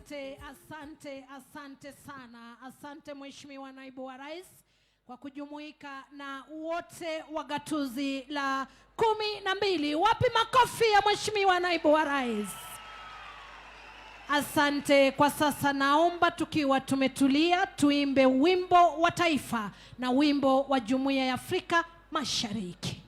Asante sana. Asante Mheshimiwa Naibu wa Rais kwa kujumuika na wote wa gatuzi la 12. Wapi makofi ya Mheshimiwa Naibu wa Rais? Asante. Kwa sasa naomba tukiwa tumetulia tuimbe wimbo wa taifa na wimbo wa Jumuiya ya Afrika Mashariki.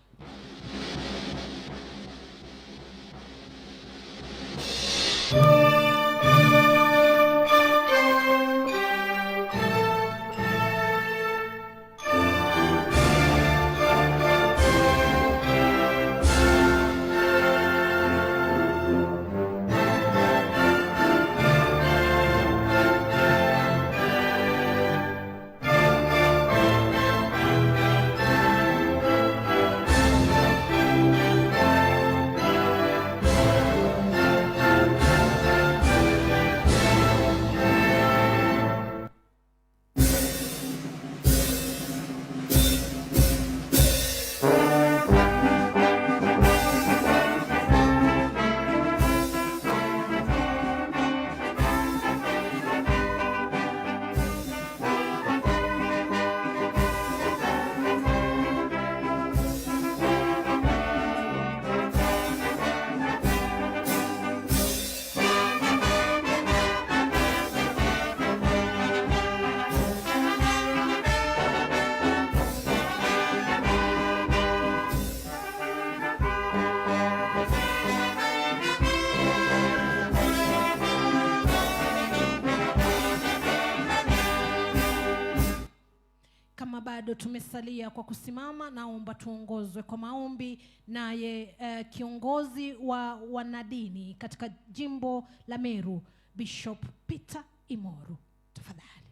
Bado tumesalia kwa kusimama, naomba tuongozwe kwa maombi naye kiongozi wa wanadini katika jimbo la Meru, Bishop Peter Imoru. Tafadhali.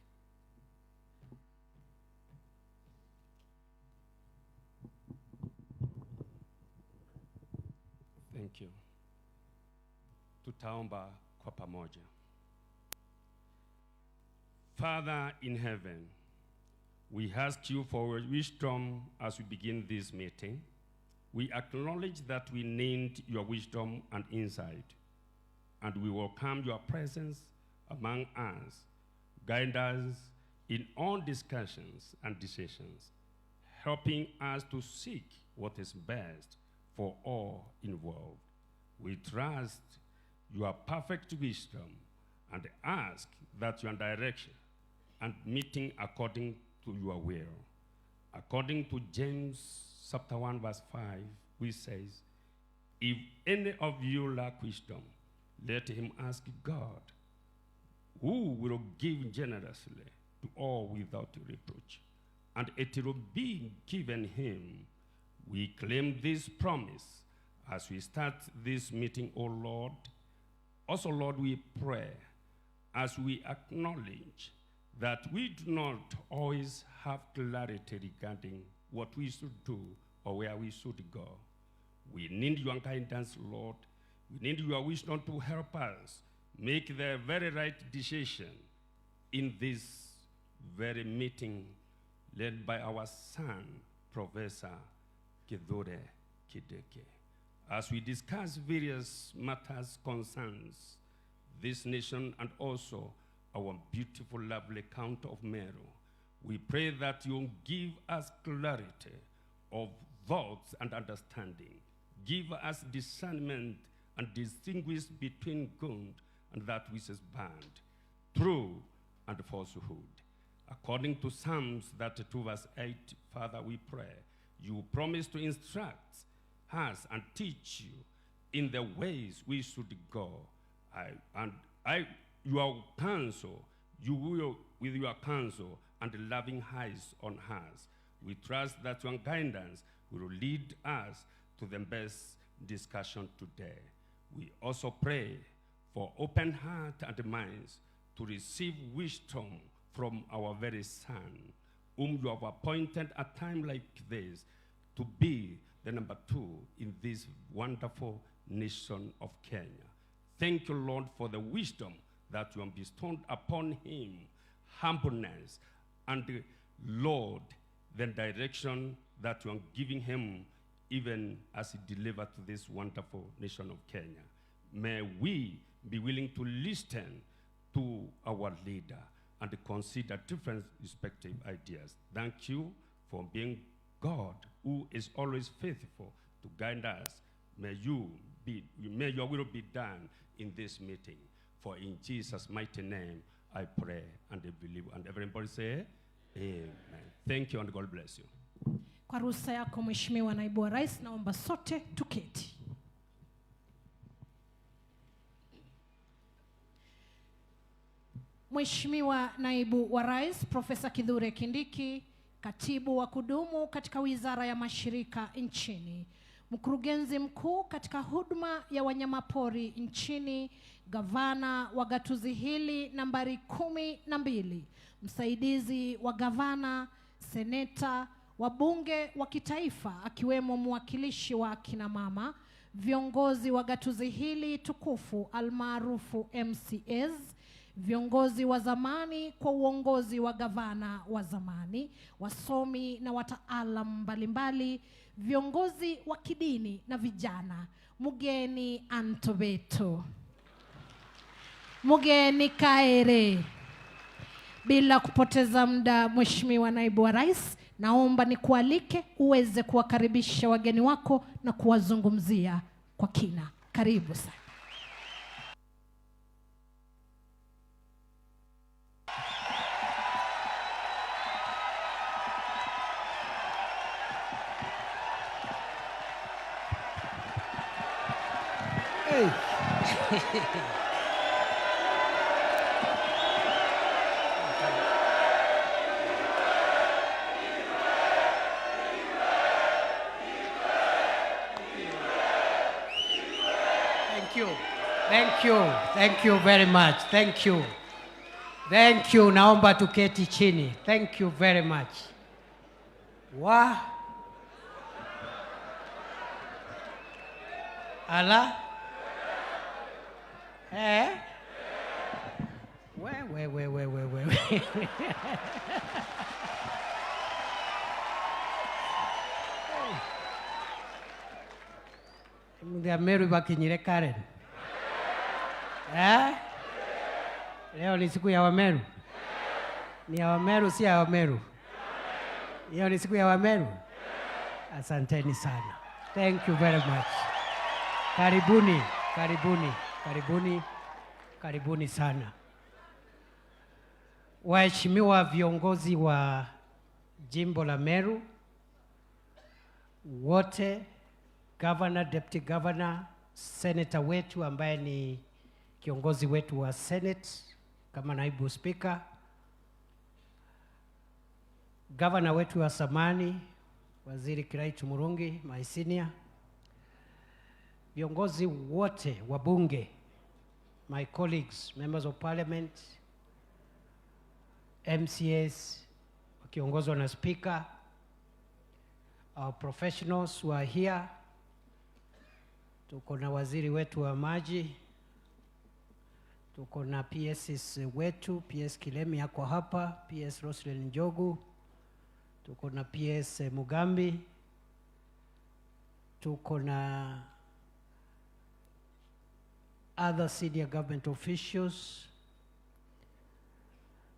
Thank you. Tutaomba kwa pamoja. Father in heaven, we ask you for wisdom as we begin this meeting. We acknowledge that we need your wisdom and insight, and we welcome your presence among us. Guide us in all discussions and decisions, helping us to seek what is best for all involved. We trust your perfect wisdom and ask that your direction and meeting according to your will. According to James chapter 1 verse 5, which says, if any of you lack wisdom, let him ask God, who will give generously to all without reproach, and it will be given him. We claim this promise as we start this meeting, O Lord. Also, Lord, we pray as we acknowledge that we do not always have clarity regarding what we should do or where we should go. We need your guidance, Lord. We need your wisdom to help us make the very right decision in this very meeting led by our son, Professor Kindiki. As we discuss various matters concerns this nation and also our beautiful, lovely count of Meru, we pray that you give us clarity of thoughts and understanding. Give us discernment and distinguish between good and that which is bad, true and falsehood. According to Psalms 32 verse 8, Father, we pray, you promise to instruct us and teach you in the ways we should go. Your counsel, you will, with your counsel and loving eyes on us, we trust that your guidance will lead us to the best discussion today. We also pray for open heart and minds to receive wisdom from our very Son, whom you have appointed a time like this to be the number 2 in this wonderful nation of Kenya. Thank you, Lord, for the wisdom that you have bestowed upon him, humbleness, and Lord, the direction that you are giving him even as he delivered to this wonderful nation of Kenya. May we be willing to listen to our leader and consider different respective ideas. Thank you for being God, who is always faithful to guide us. May your will be done in this meeting. For in Jesus' mighty name, I pray and I believe. And everybody say, amen. Thank you and God bless you. Kwa ruhusa yako Mheshimiwa Naibu wa Rais, naomba sote tuketi. Mheshimiwa Naibu wa Rais Profesa Kithure Kindiki, Katibu wa kudumu katika Wizara ya Mashirika nchini, Mkurugenzi mkuu katika huduma ya wanyamapori nchini, Gavana wa gatuzi hili nambari 12, msaidizi wa gavana, seneta, wabunge wa kitaifa akiwemo mwakilishi wa kina mama, viongozi wa gatuzi hili tukufu almaarufu MCAs, viongozi wa zamani kwa uongozi wa gavana wa zamani, wasomi na wataalam mbalimbali, viongozi wa kidini na vijana, mugeni Antobeto, mugeni Kaere. Bila kupoteza muda, Mheshimiwa Naibu wa Rais, naomba nikualike uweze kuwakaribisha wageni wako na kuwazungumzia kwa kina. Karibu sana. Hey. Thank you very much. Thank you. Naomba tuketi chini. Thank you very much. Ala? Ndia Meru bakinyire Karen. Leo ni siku ya Wameru. Ni ya Wameru, si ya Wameru. Leo ni siku ya Wameru. Asanteni sana. Thank you very much. Karibuni sana. Waheshimiwa viongozi wa jimbo la Meru wote, governor, deputy governor, senator wetu ambaye ni kiongozi wetu wa Senate kama naibu speaker, governor wetu wa zamani Waziri Kiraitu Murungi, my senior, viongozi wote wa bunge, my colleagues, members of parliament, MCAs wakiongozwa na speaker, our professionals who are here. Tuko na waziri wetu wa maji, tuko na PSs wetu, PS Kilemi yako hapa, PS Roslyn Njogu, tuko na PS Mugambi, tuko na other senior government officials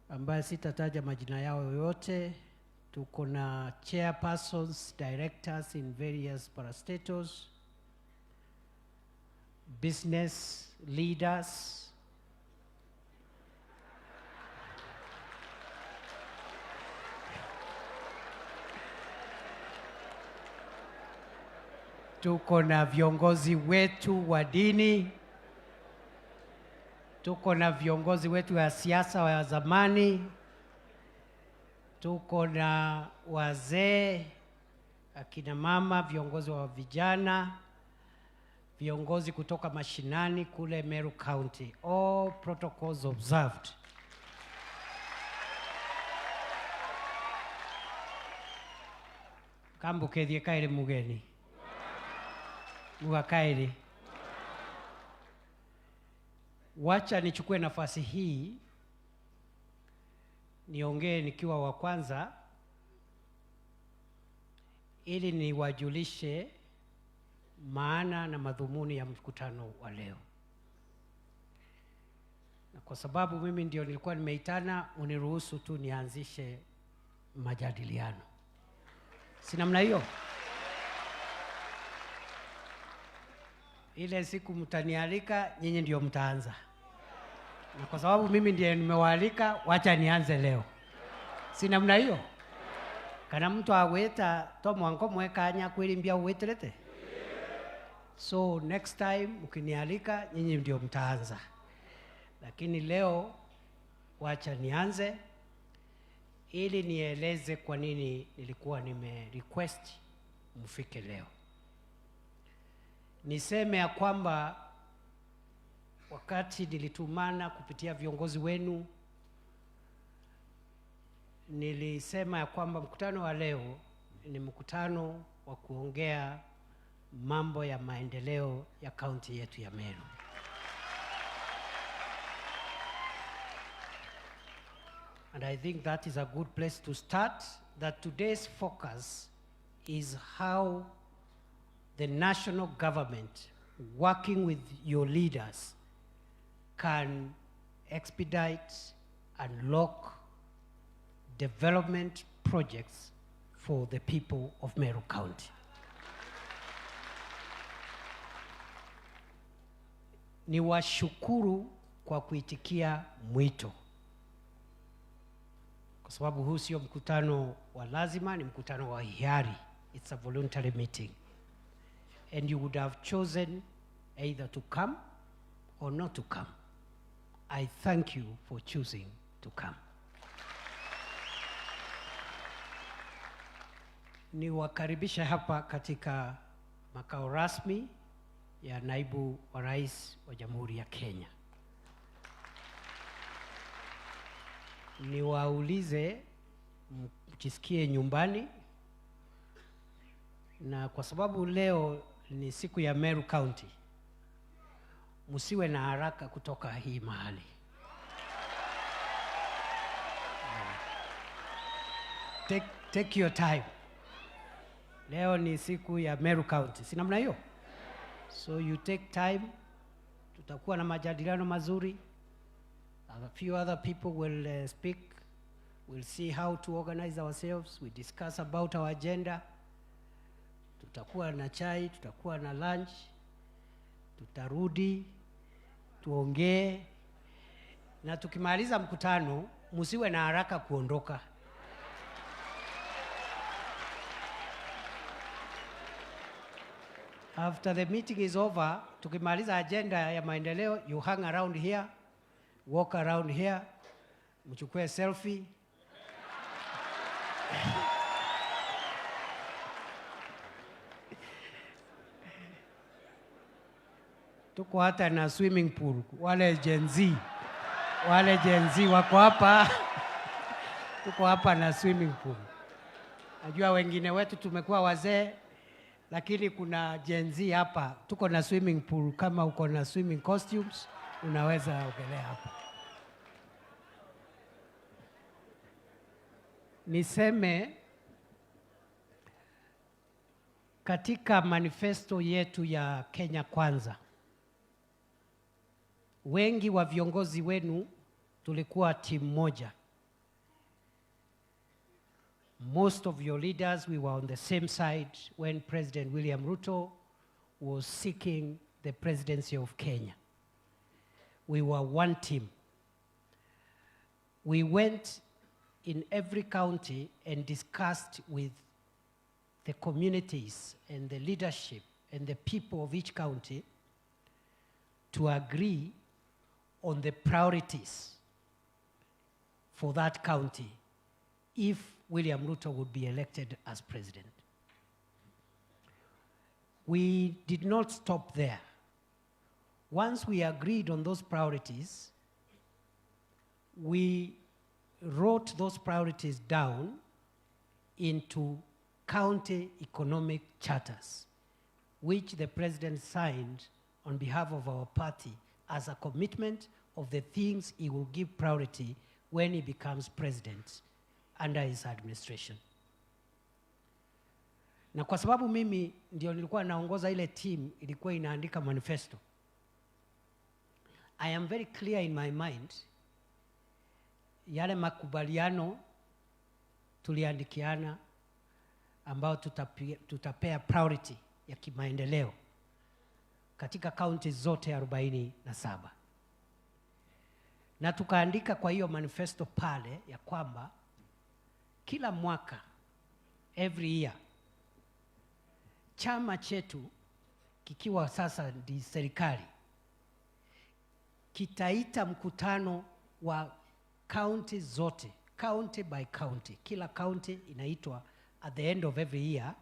ambaye sitataja majina yao yote. Tuko na chairpersons, directors in various parastatals, business leaders, tuko na viongozi wetu wa dini, tuko na viongozi wetu wa siasa wa zamani, tuko na wazee, akina mama, viongozi wa vijana, viongozi kutoka mashinani kule Meru County. All protocols observed. Kambuke thie kaire mugeni. Muwakairi. Wacha nichukue nafasi hii niongee nikiwa wa kwanza ili niwajulishe maana na madhumuni ya mkutano wa leo. Na kwa sababu mimi ndio nilikuwa nimeitana, uniruhusu tu nianzishe majadiliano. Si namna hiyo? Ile siku mtanialika, nyinyi ndio mtaanza. Na kwa sababu mimi ndiye nimewaalika, wacha nianze leo. Si namna hiyo? Kana mtu aweta to mwanko mwekanya kweli mbia uweterete. So next time ukinialika, nyinyi ndio mtaanza. Lakini leo wacha nianze ili nieleze kwa nini nilikuwa request mfike leo. Niseme ya kwamba wakati nilitumana kupitia viongozi wenu, nilisema ya kwamba mkutano wa leo ni mkutano wa kuongea mambo ya maendeleo ya kaunti yetu ya Meru. And I think that is a good place to start, that today's focus is how the national government, working with your leaders, can expedite, unlock development projects for the people of Meru County. Niwashukuru kwa kuitikia mwito. Kwa sababu huu sio mkutano wa lazima, ni mkutano wa hiari. It's a voluntary meeting. And you would have chosen either to come or not to come. I thank you for choosing to come. Niwakaribisha hapa katika makao rasmi ya naibu wa rais wa Jamhuri ya Kenya. Niwaulize mjisikie nyumbani, na kwa sababu leo ni siku ya Meru County, msiwe na haraka kutoka hii mahali. Take your time. Leo ni siku ya Meru County. Si namna hiyo? So you take time. Tutakuwa na majadiliano mazuri. A few other people will speak. We'll see how to organize ourselves. We discuss about our agenda. Tutakuwa na chai, tutakuwa na lunch. Tutarudi, tuongee. Na tukimaliza mkutano, msiwe na haraka kuondoka. After the meeting is over, tukimaliza agenda ya maendeleo, you hang around here, walk around here, mchukue selfie. Tuko hata na swimming pool, wale Gen Z wako hapa. Tuko hapa na swimming pool. Najua wengine wetu tumekuwa wazee, lakini kuna Gen Z hapa. Tuko na swimming pool, kama uko na swimming costumes, unaweza ogelea hapa. Niseme katika manifesto yetu ya Kenya Kwanza, wengi wa viongozi wenu tulikuwa timu moja. Most of your leaders, we were on the same side when President William Ruto was seeking the presidency of Kenya. We were one team. We went in every county and discussed with the communities and the leadership and the people of each county to agree on the priorities for that county if William Ruto would be elected as president. We did not stop there. Once we agreed on those priorities, we wrote those priorities down into county economic charters, which the president signed on behalf of our party as a commitment of the things he will give priority when he becomes president under his administration. Na kwa sababu mimi ndio nilikuwa naongoza ile team ilikuwa inaandika manifesto, I am very clear in my mind, yale makubaliano tuliandikiana ambao tutapea priority ya kimaendeleo katika kaunti zote 47. Na tukaandika kwa hiyo manifesto pale ya kwamba kila mwaka, every year, chama chetu kikiwa sasa ndi serikali kitaita mkutano wa county zote, county by county. Kila county inaitwa at the end of every year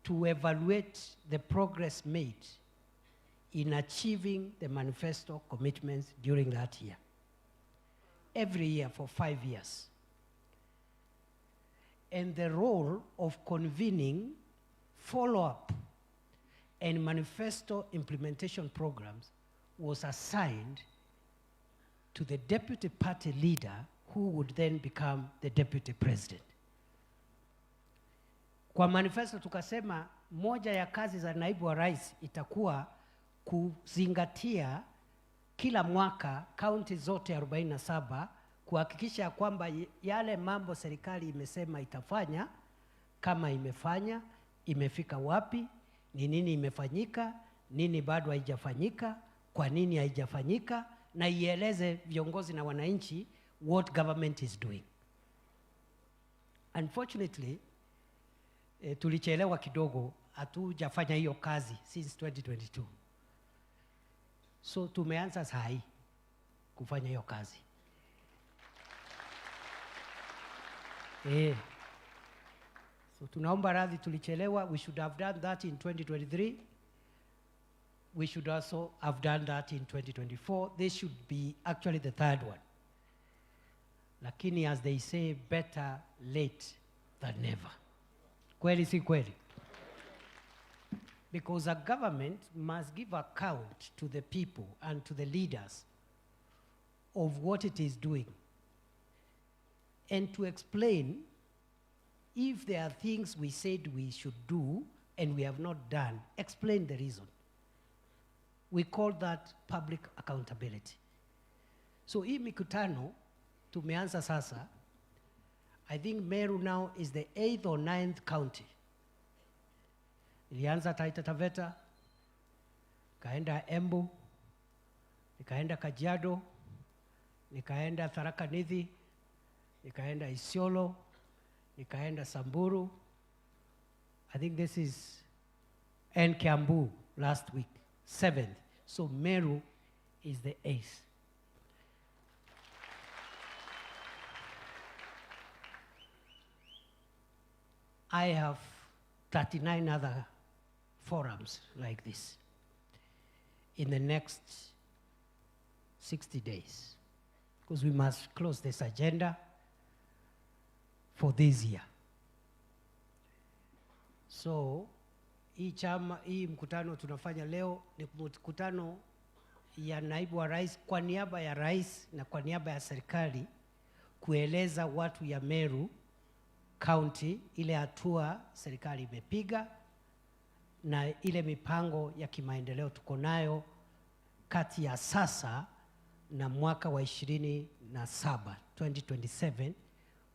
to evaluate the progress made in achieving the manifesto commitments during that year. Every year for 5 years. And the role of convening follow-up and manifesto implementation programs was assigned to the deputy party leader who would then become the deputy president. Kwa manifesto tukasema moja ya kazi za naibu wa rais itakuwa kuzingatia kila mwaka kaunti zote 47 kuhakikisha kwamba yale mambo serikali imesema itafanya, kama imefanya, imefika wapi, ni nini imefanyika, nini bado haijafanyika, kwa nini haijafanyika, na ieleze viongozi na wananchi what government is doing. Unfortunately, tulichelewa kidogo, hatujafanya hiyo kazi since 2022. So tumeanza sahi kufanya hiyo kazi. So tunaomba radhi tulichelewa. We should have done that in 2023. We should also have done that in 2024. This should be actually the third one. Lakini as they say, better late than never. Kweli si kweli? Because a government must give account to the people and to the leaders of what it is doing, and to explain if there are things we said we should do and we have not done, explain the reason. We call that public accountability. So hii mikutano tumeanza sasa. I think Meru now is the 8th or 9th county. Ilianza Taita Taveta, nikaenda Embu, nikaenda Kajiado, nikaenda Tharaka Nithi, nikaenda Isiolo, nikaenda Samburu. I think this is and Kiambu last week, 7th. So Meru is the 8th. I have 39 other forums like this in the next 60 days, because we must close this agenda for this year. So hii mkutano tunafanya leo ni mkutano ya naibu wa rais kwa niaba ya rais na kwa niaba ya serikali kueleza watu ya Meru County ile hatua serikali imepiga na ile mipango ya kimaendeleo tuko nayo kati ya sasa na mwaka wa 2027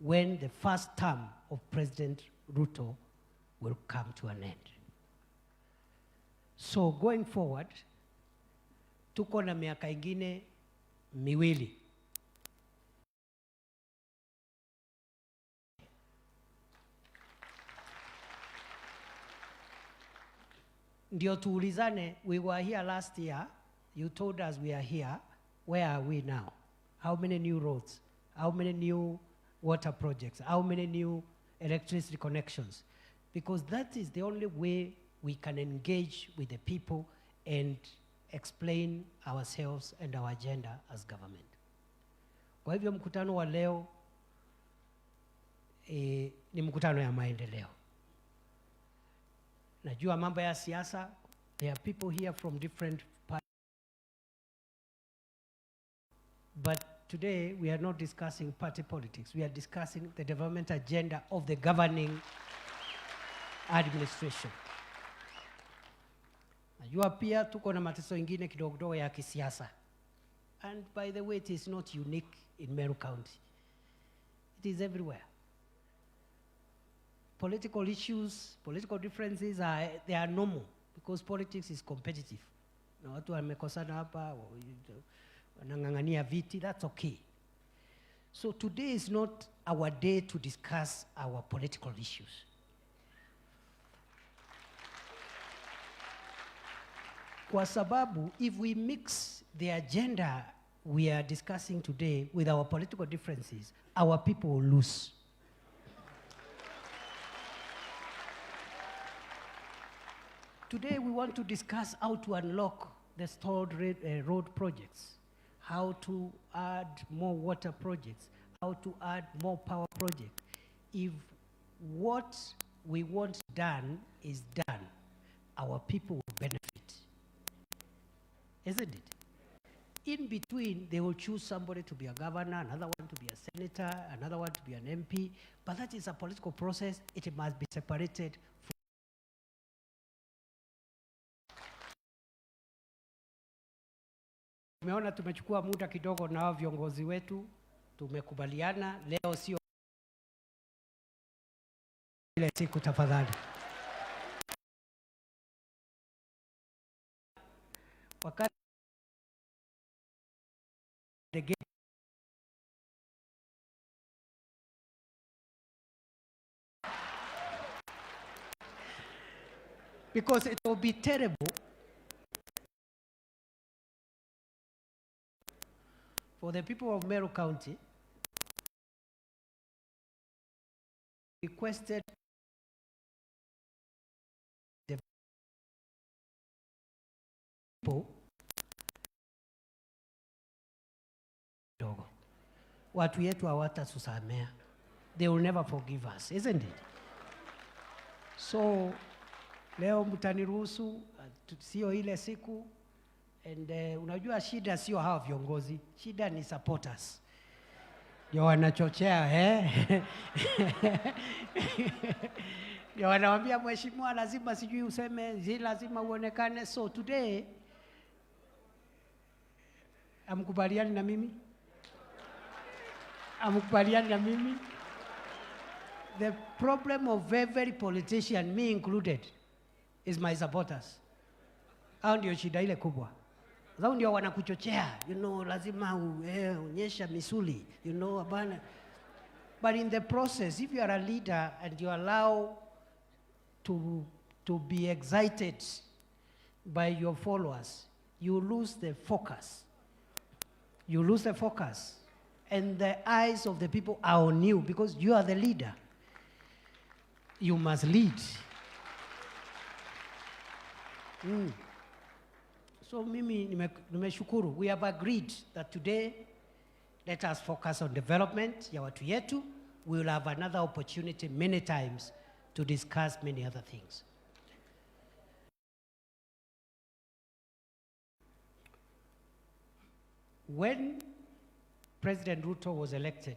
when the first term of President Ruto will come to an end. So going forward, tuko na miaka ingine miwili. Ndio tuulizane, we were here last year, you told us we are here, where are we now? How many new roads? How many new water projects? How many new electricity connections? Because that is the only way we can engage with the people and explain ourselves and our agenda as government. Kwa hivyo mkutano wa leo ni mkutano ya maendeleo. Najua mambo ya siasa, there are people here from different parties. But today we are not discussing party politics. We are discussing the development agenda of the governing administration. Najua pia tuko na mateso ingine kidogo kidogo ya kisiasa. And by the way, it is not unique in Meru County. It is everywhere. Political issues, political differences, they are normal because politics is competitive. Na watu wamekosana hapa, wanang'ang'ania viti, that's okay. So today is not our day to discuss our political issues. Kwa sababu, if we mix the agenda we are discussing today with our political differences, our people will lose. Today we want to discuss how to unlock the stalled road projects, how to add more water projects, how to add more power projects. If what we want done is done, our people will benefit. Isn't it? In between, they will choose somebody to be a governor, another one to be a senator, another one to be an MP, but that is a political process. It must be separated from. Tumeona tumechukua muda kidogo na viongozi wetu, tumekubaliana leo sio ile siku tafadhali. Wakati because it will be terrible for the people of Meru County requested the people watu yetu hawatatusamea. They will never forgive us, isn't it? So leo mtaniruhusu sio ile siku, and unajua shida sio hawa viongozi, shida ni supporters. Ndio wanachochea ndio wanawaambia mheshimiwa lazima sijui useme, lazima uonekane. So today amkubaliani na mimi? Amkubaliani na mimi? The problem of every politician, me included, is my supporters. Hao ndio shida ile kubwa. Hao ndio wanakuchochea, lazima uonyesha misuli, abana. But in the process, if you are a leader and you allow to be excited by your followers, you lose the focus. You lose the focus. And the eyes of the people are on you because you are the leader. You must lead. So mimi nimeshukuru. We have agreed that today, let us focus on development ya watu yetu. We will have another opportunity many times to discuss many other things. When President Ruto was elected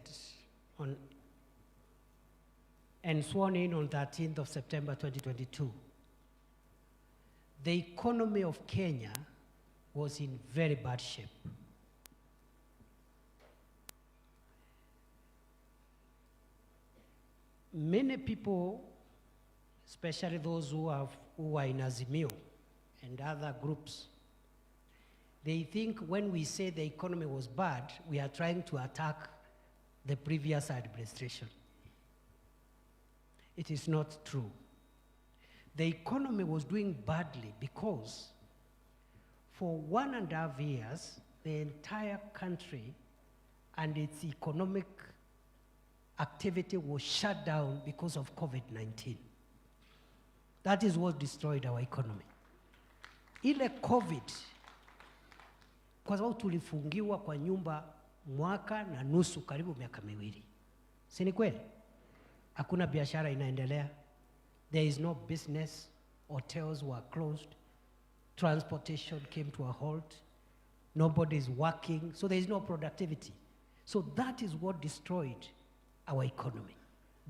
and sworn in on 13th of September 2022, the economy of Kenya was in very bad shape. Many people, especially those who are in Azimio and other groups, they think when we say the economy was bad, we are trying to attack the previous administration. It is not true. The economy was doing badly because for 1.5 years, the entire country and its economic activity was shut down because of COVID-19. That is what destroyed our economy. Ile COVID, kwa sababu tulifungiwa kwa nyumba mwaka na nusu, karibu miaka miwili. Si ni kweli? Hakuna biashara inaendelea. There is no business. Hotels were closed. Transportation came to a halt. Nobody is working. So there is no productivity. So that is what destroyed our economy.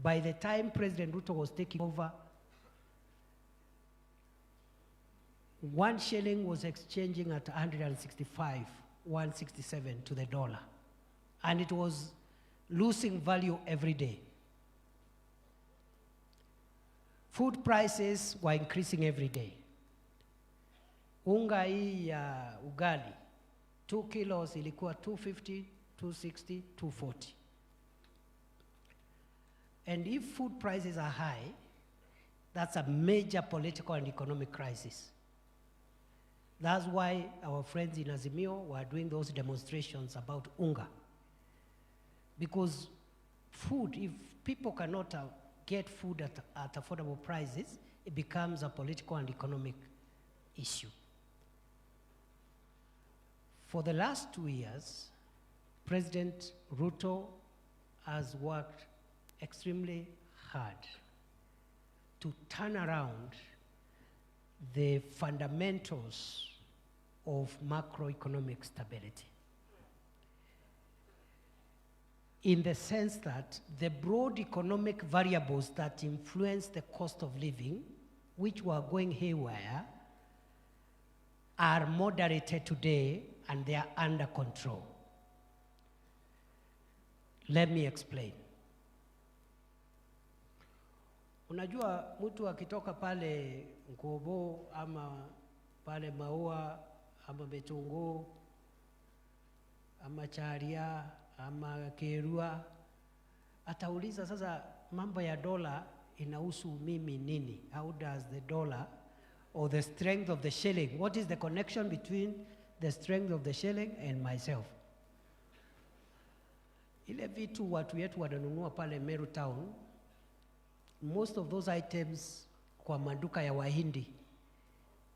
By the time President Ruto was taking over, 1 shilling was exchanging at 165, 167 to the dollar. And it was losing value every day. Food prices were increasing every day. Unga hii ya ugali, 2 kilos ilikuwa 250, 260, 240. And if food prices are high, that's a major political and economic crisis. That's why our friends in Azimio were doing those demonstrations about unga. Because food, if people cannot get food at affordable prices, it becomes a political and economic issue. For the last 2 years, President Ruto has worked extremely hard to turn around the fundamentals of macroeconomic stability, in the sense that the broad economic variables that influence the cost of living, which were going haywire, are moderated today and they are under control. Let me explain. Unajua mtu akitoka pale Nkobo ama pale Maua ama Betunguu ama Charia ama Kerua atauliza sasa mambo ya dola inahusu mimi nini? How does the dollar or the strength of the shilling, what is the connection between the strength of the shilling and myself? Ile vitu watu yetu wananunua pale Meru Town, most of those items kwa maduka ya Wahindi,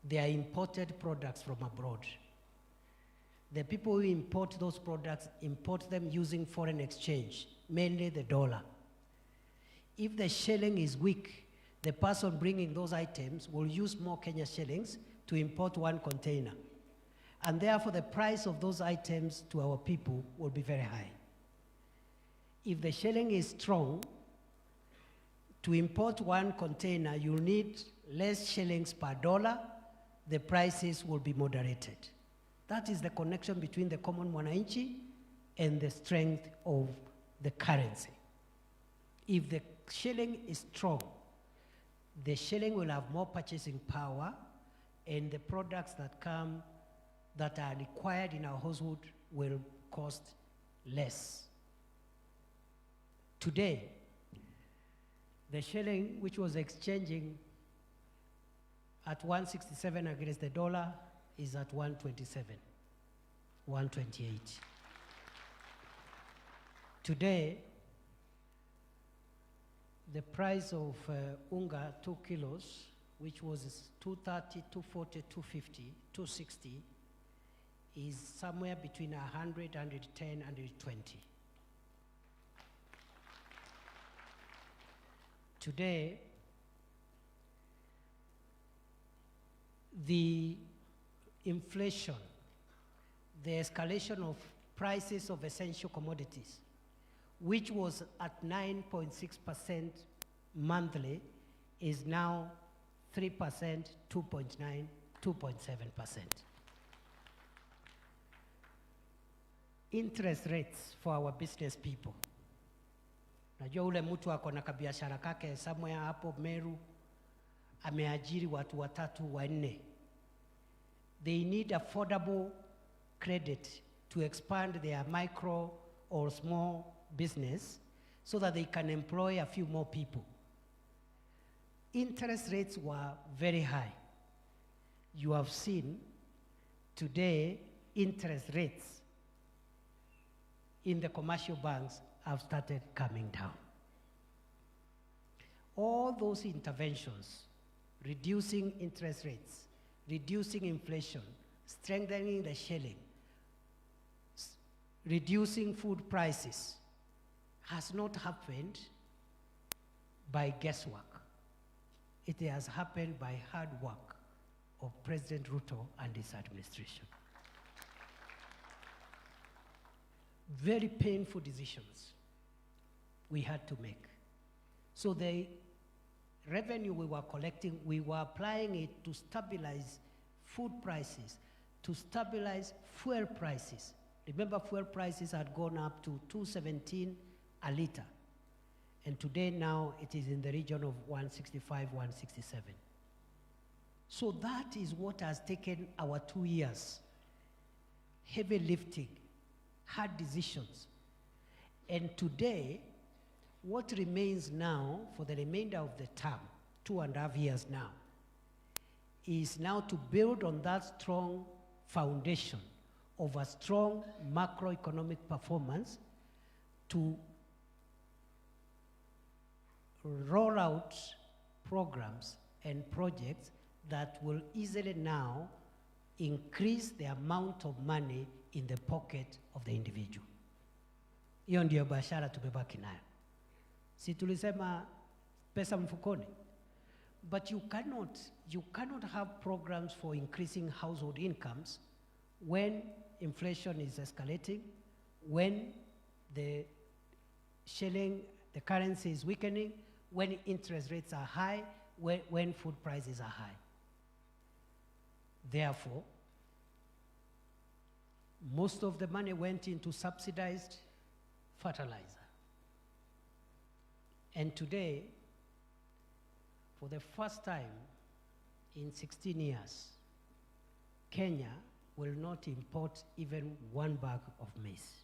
they are imported products from abroad. The people who import those products import them using foreign exchange, mainly the dollar. If the shilling is weak, the person bringing those items will use more Kenya shillings to import 1 container. And therefore the price of those items to our people will be very high. If the shilling is strong, to import 1 container, you need less shillings per dollar, the prices will be moderated. That is the connection between the common mwananchi and the strength of the currency. If the shilling is strong, the shilling will have more purchasing power, and the products that come that are required in our household will cost less. Today, the shilling, which was exchanging at 167 against the dollar, is at 127, 128. Today, the price of unga, 2 kilos, which was 230, 240, 250, 260, is somewhere between 100, 110, 120. Today, the inflation, the escalation of prices of essential commodities, which was at 9.6% monthly, is now 3%, 2.9, 2.7%. Interest rates for our business people. Najua ule mtu ako na kabiashara kake somewhere hapo Meru, ameajiri watu 3, 4. They need affordable credit to expand their micro or small business so that they can employ a few more people. Interest rates were very high. You have seen today interest rates in the commercial banks have started coming down. All those interventions, reducing interest rates, reducing inflation, strengthening the shilling, reducing food prices, has not happened by guesswork. It has happened by hard work of President Ruto and his administration. Very painful decisions we had to make. So the revenue we were collecting, we were applying it to stabilize food prices, to stabilize fuel prices. Remember, fuel prices had gone up to 217 a liter. And today now it is in the region of 165, 167. So that is what has taken our 2 years. Heavy lifting, hard decisions. And today, what remains now for the remainder of the term, 2.5 years now, is now to build on that strong foundation of a strong macroeconomic performance to roll out programs and projects that will easily now increase the amount of money in the pocket of the individual. Hiyo ndio biashara tumebaki nayo. Si tulisema pesa mfukoni? But you cannot have programs for increasing household incomes when inflation is escalating, when the shilling, the currency is weakening, when interest rates are high, when food prices are high. Therefore, most of the money went into subsidized fertilizer. And today, for the first time in 16 years, Kenya will not import even 1 bag of maize.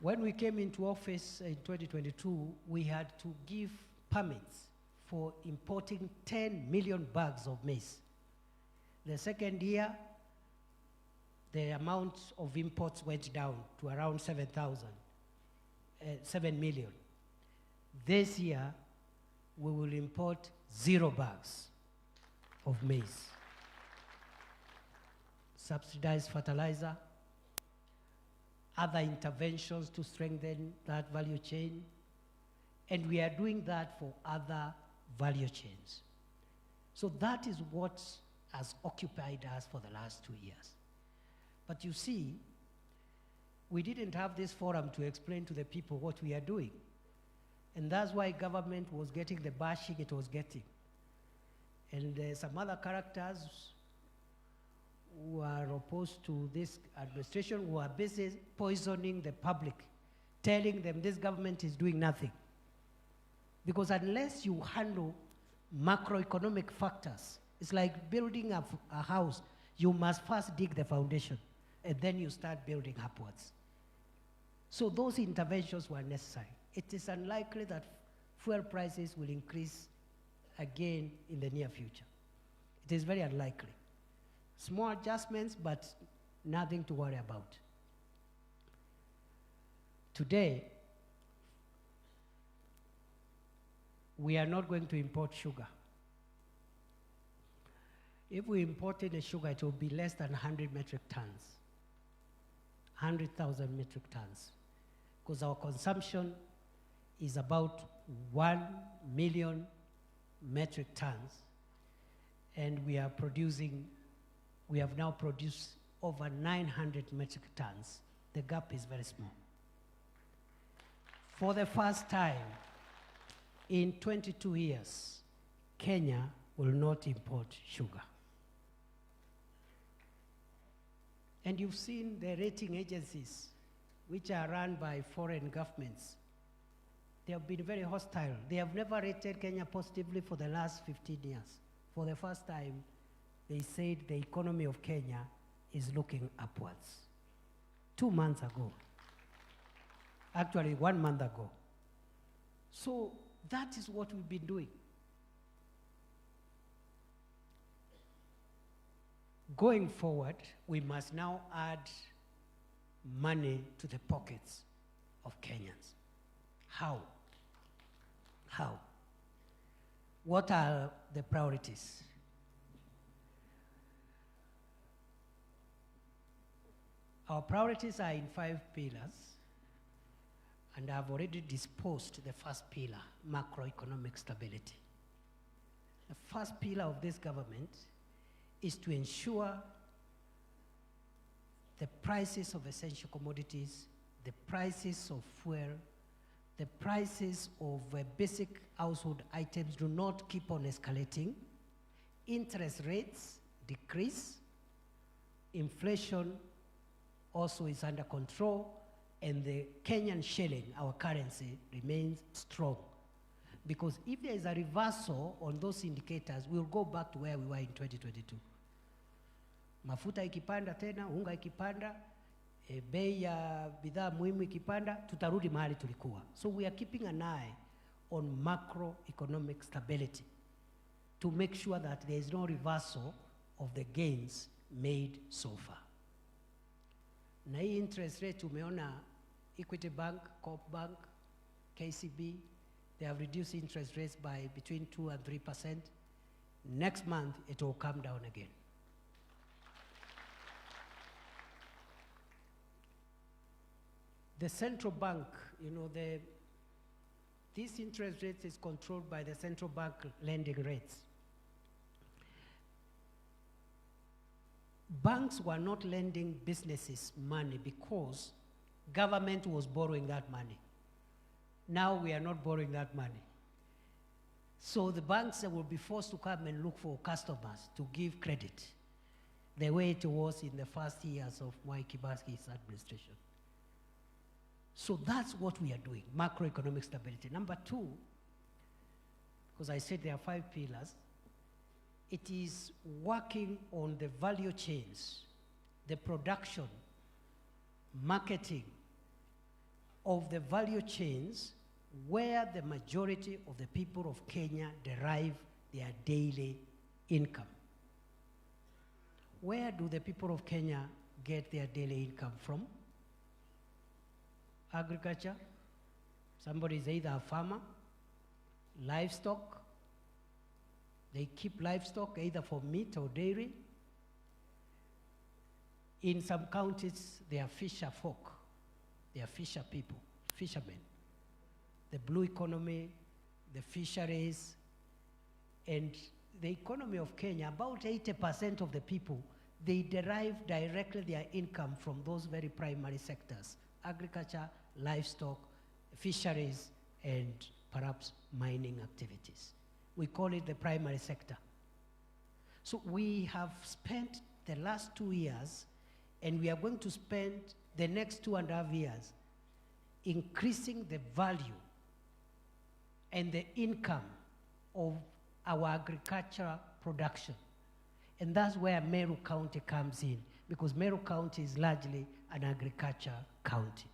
When we came into office in 2022, we had to give permits for importing 10 million bags of maize. The second year, the amount of imports went down to around 7 million. This year, we will import 0 bags of maize. Subsidized fertilizer, other interventions to strengthen that value chain, and we are doing that for other value chains. So that is what has occupied us for the last 2 years. But you see, we didn't have this forum to explain to the people what we are doing. And that's why government was getting the bashing it was getting. And some other characters who are opposed to this administration who are busy poisoning the public, telling them this government is doing nothing. Because unless you handle macroeconomic factors, it's like building a house. You must first dig the foundation, and then you start building upwards. So those interventions were necessary. It is unlikely that fuel prices will increase again in the near future. It is very unlikely. Small adjustments, but nothing to worry about. Today, we are not going to import sugar. If we imported the sugar, it will be less than 100 metric tons, 100,000 metric tons, because our consumption is about 1 million metric tons, and we have now produced over 900 metric tons. The gap is very small. For the first time in 22 years, Kenya will not import sugar. And you've seen the rating agencies, which are run by foreign governments. They have been very hostile. They have never rated Kenya positively for the last 15 years. For the first time, they said the economy of Kenya is looking upwards. 2 months ago. Actually, 1 month ago. So that is what we've been doing. Going forward, we must now add money to the pockets of Kenyans. How? How? What are the priorities? Our priorities are in 5 pillars, and I've already disposed the first pillar, macroeconomic stability. The first pillar of this government is to ensure the prices of essential commodities, the prices of fuel, the prices of basic household items do not keep on escalating, interest rates decrease, inflation also is under control, and the Kenyan shilling, our currency, remains strong. Because if there is a reversal on those indicators, we'll go back to where we were in 2022. Mafuta ikipanda tena, unga ikipanda, bei ya bidhaa muhimu ikipanda, tutarudi mahali tulikuwa. So we are keeping an eye on macroeconomic stability to make sure that there is no reversal of the gains made so far. Na hii interest rate umeona Equity Bank, Coop Bank, KCB, they have reduced interest rates by between 2 and 3%. Next month, it will come down again. The central bank, you know, this interest rate is controlled by the central bank lending rates. Banks were not lending businesses money because government was borrowing that money. Now we are not borrowing that money. So the banks will be forced to come and look for customers to give credit, the way it was in the first years of Mwai Kibaki's administration. So that's what we are doing, macroeconomic stability. Number two, because I said there are 5 pillars, it is working on the value chains, the production, marketing of the value chains where the majority of the people of Kenya derive their daily income. Where do the people of Kenya get their daily income from? Agriculture. Somebody is either a farmer, livestock. They keep livestock either for meat or dairy. In some counties, they are fisher folk. They are fisher people, fishermen. The blue economy, the fisheries, and the economy of Kenya, about 80% of the people, they derive directly their income from those very primary sectors: agriculture, livestock, fisheries, and perhaps mining activities. We call it the primary sector. So we have spent the last 2 years, and we are going to spend the next 2.5 years increasing the value and the income of our agricultural production. And that's where Meru County comes in, because Meru County is largely an agriculture county.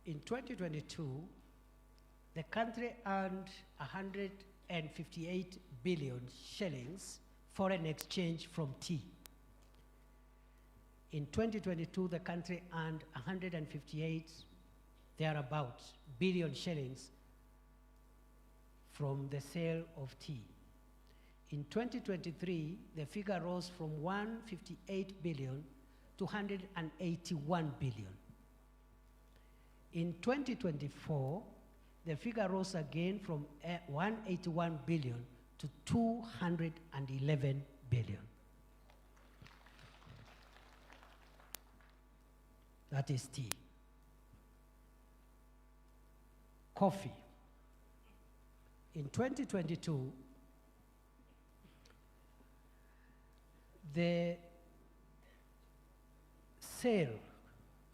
In 2022, the country earned 158 billion shillings foreign exchange from tea. In 2022, the country earned 158, thereabouts, billion shillings from the sale of tea. In 2023, the figure rose from 158 billion to 181 billion. In 2024, the figure rose again from 181 billion to 211 billion. That is tea. Coffee. In 2022, the sale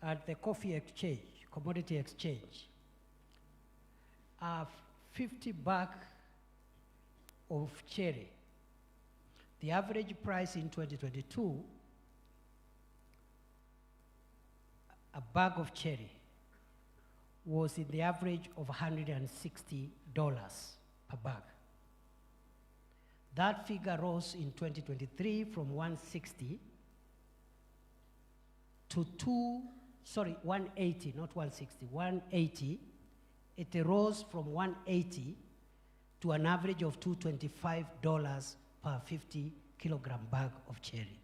at the coffee exchange, commodity exchange, are 50 bag of cherry. The average price in 2022, a bag of cherry was in the average of $160 per bag. That figure rose in 2023 from 160 to 180, not 160, 180. It rose from 180 to an average of $225 per 50 kilogram bag of cherry.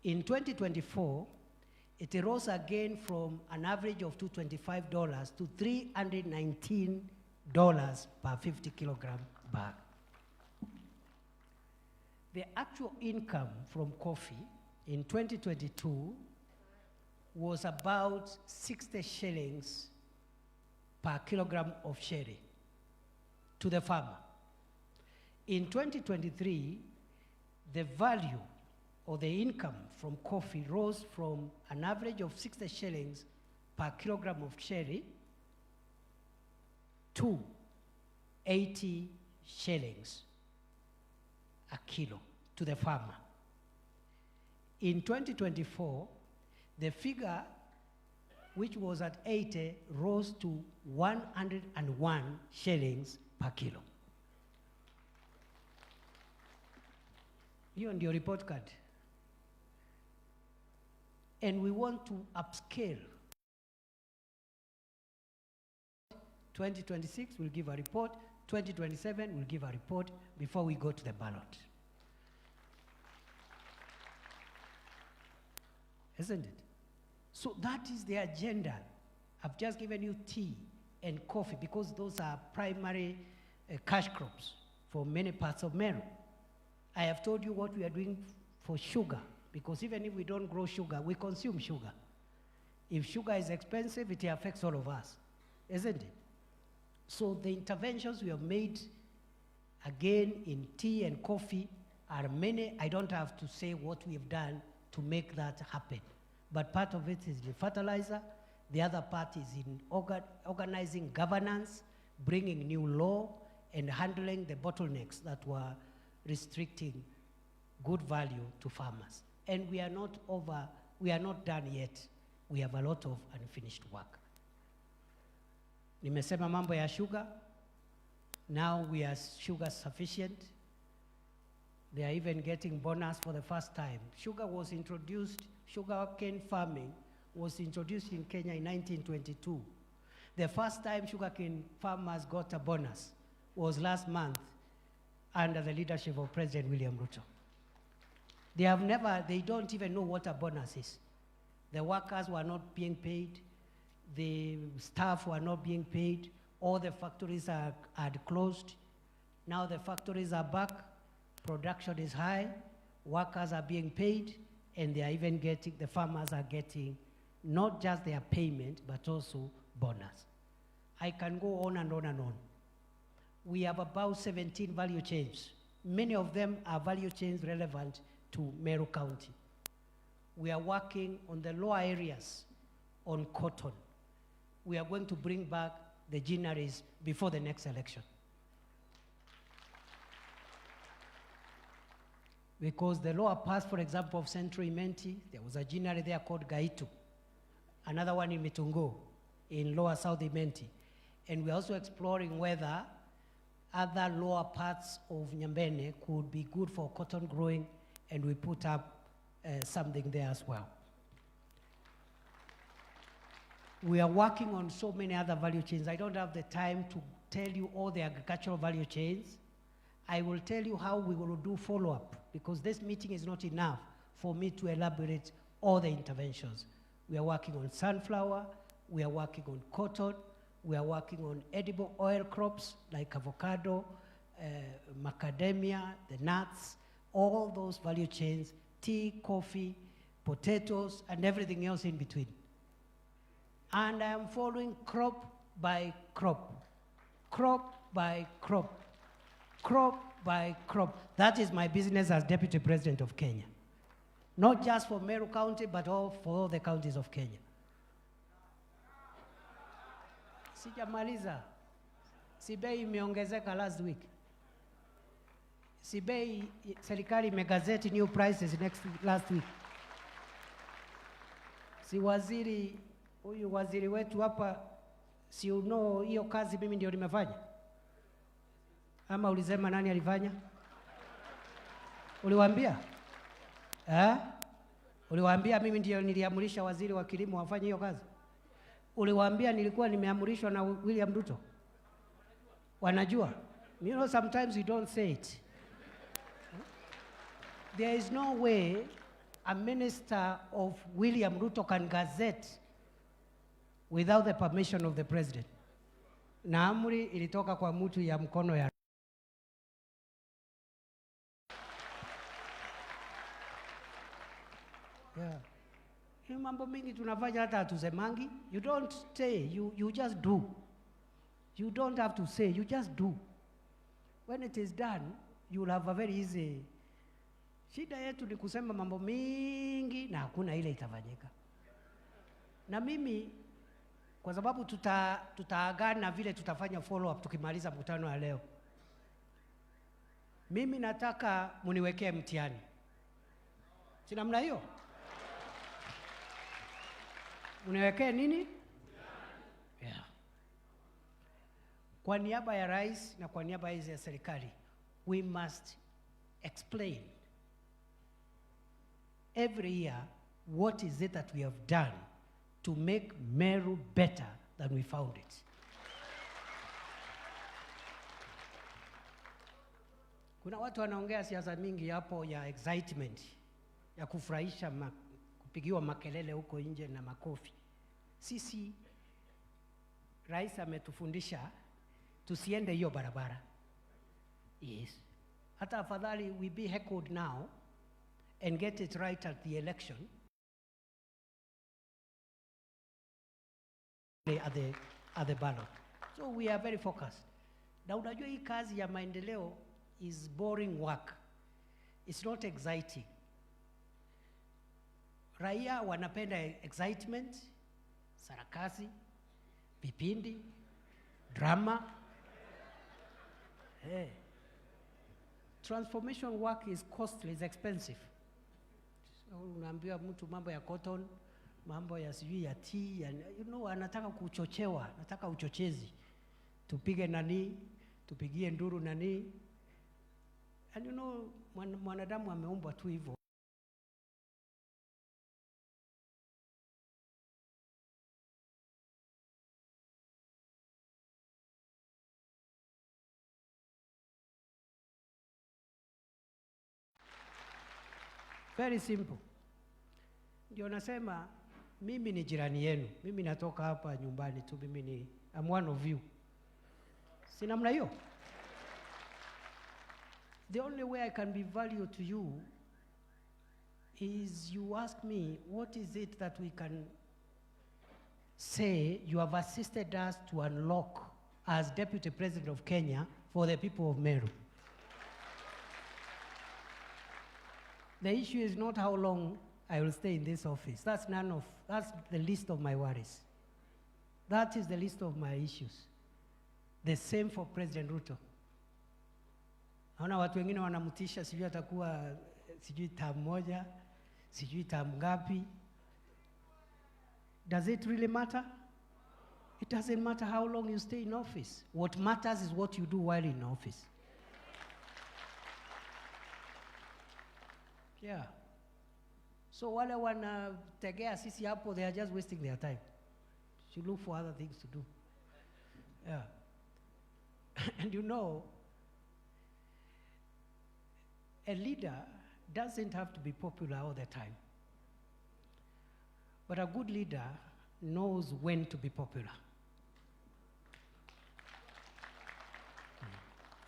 In 2024, it rose again from an average of $225 to $319 per 50 kilogram bag. The actual income from coffee in 2022 was about 60 shillings per kilogram of cherry. to the farmer. In 2023, the value or the income from coffee rose from an average of 60 shillings per kilogram of cherry to 80 shillings a kilo to the farmer. In 2024, the figure, which was at 80, rose to 101 shillings per kilo. Hiyo ndio report card. And we want to upscale. 2026, we'll give a report. 2027, we'll give a report before we go to the ballot. Isn't it? So that is the agenda. I've just given you tea and coffee because those are primary cash crops for many parts of Meru. I have told you what we are doing for sugar, because even if we don't grow sugar, we consume sugar. If sugar is expensive, it affects all of us, isn't it? So the interventions we have made, again, in tea and coffee are many. I don't have to say what we have done to make that happen. But part of it is in fertilizer. The other part is in organizing governance, bringing new law, and handling the bottlenecks that were restricting good value to farmers. And we are not done yet. We have a lot of unfinished work. Nimesema mambo ya sugar. Now we are sugar sufficient. They are even getting bonus for the first time. Sugarcane farming was introduced in Kenya in 1922. The first time sugarcane farmers got a bonus was last month under the leadership of President William Ruto. They don't even know what a bonus is. The workers were not being paid. The staff were not being paid. All the factories had closed. Now the factories are back. Production is high. Workers are being paid. And they are even the farmers are getting not just their payment, but also bonus. I can go on and on and on. We have about 17 value chains. Many of them are value chains relevant to Meru County. We are working on the lower areas on cotton. We are going to bring back the ginaries before the next election. Because the lower parts, for example, of Central Imenti, there was a ginary there called Gaitu. Another one in Mitungo, in lower South Imenti. And we're also exploring whether other lower parts of Nyambene could be good for cotton growing, and we put up something there as well. We are working on so many other value chains. I don't have the time to tell you all the agricultural value chains. I will tell you how we will do follow-up, because this meeting is not enough for me to elaborate all the interventions. We are working on sunflower, we are working on cotton, we are working on edible oil crops like avocado, macadamia, the nuts, all those value chains, tea, coffee, potatoes, and everything else in between. And I am following crop by crop, crop by crop, crop by crop. That is my business as Deputy President of Kenya. Not just for Meru County, but for all the counties of Kenya. Sijamaliza. Sibei imeongezeka last week. Sibei serikali imegazeti new prices last week. Si waziri, huyu waziri wetu hapa, si uno hiyo kazi mimi ndio nimefanya? Ama ulisema nani alifanya? Uliwaambia? Uliwaambia mimi ndio niliamurisha waziri wa kilimo afanye hiyo kazi? Uliwaambia nilikuwa nimeamurishwa na William Ruto? Wanajua? You know, sometimes you don't say it. There is no way a minister of William Ruto can gazette without the permission of the president. Na amri ilitoka kwa mtu ya mkono ya yeah. Hiyo mambo mingi tunafanya hata hatusemangi. You don't say, you just do. You don't have to say, you just do. when it is done, you will have a very easy. Shida yetu ni kusema mambo mingi na hakuna ile itafanyika. Na mimi kwa sababu tutaagana vile tutafanya follow up tukimaliza mkutano wa leo. Mimi nataka muniwekee mtihani. Si namna hiyo? Muniwekee nini? Yeah. Kwa niaba ya rais na kwa niaba ya serikali, we must explain every year what is it that we have done to make Meru better than we found it. Kuna watu wanaongea siasa mingi hapo ya excitement, ya kufurahisha kupigiwa makelele huko nje na makofi. Sisi rais ametufundisha tusiende hiyo barabara. Yes. Hata afadhali we be heckled now and get it right at the election at the ballot. So we are very focused. Na unajua hii kazi ya maendeleo is boring work. It's not exciting. Raia wanapenda excitement, sarakasi, vipindi, drama. Hey. Transformation work is costly, it's expensive. So unaambia mtu mambo ya cotton, mambo ya sijui ya tea, anataka kuchochewa, anataka uchochezi. Tupige nani, tupigie nduru nani. And mwanadamu ameumbwa tu hivyo. Very simple. Ndio nasema mimi ni jirani yenu. Mimi natoka hapa nyumbani tu, I'm one of you. Si namna hiyo? The only way I can be valuable to you is you ask me, what is it that we can say you have assisted us to unlock as Deputy President of Kenya for the people of Meru? The issue is not how long I will stay in this office. That's the least of my worries. That is the least of my issues. The same for President Ruto. Naona watu wengine wanamutisha, sijui atakuwa sijui term moja, sijui term ngapi. Does it really matter? It doesn't matter how long you stay in office. What matters is what you do while in office. Yeah. So wale wanategea sisi hapo, they are just wasting their time. Should look for other things to do. Yeah. And a leader doesn't have to be popular all the time. But a good leader knows when to be popular.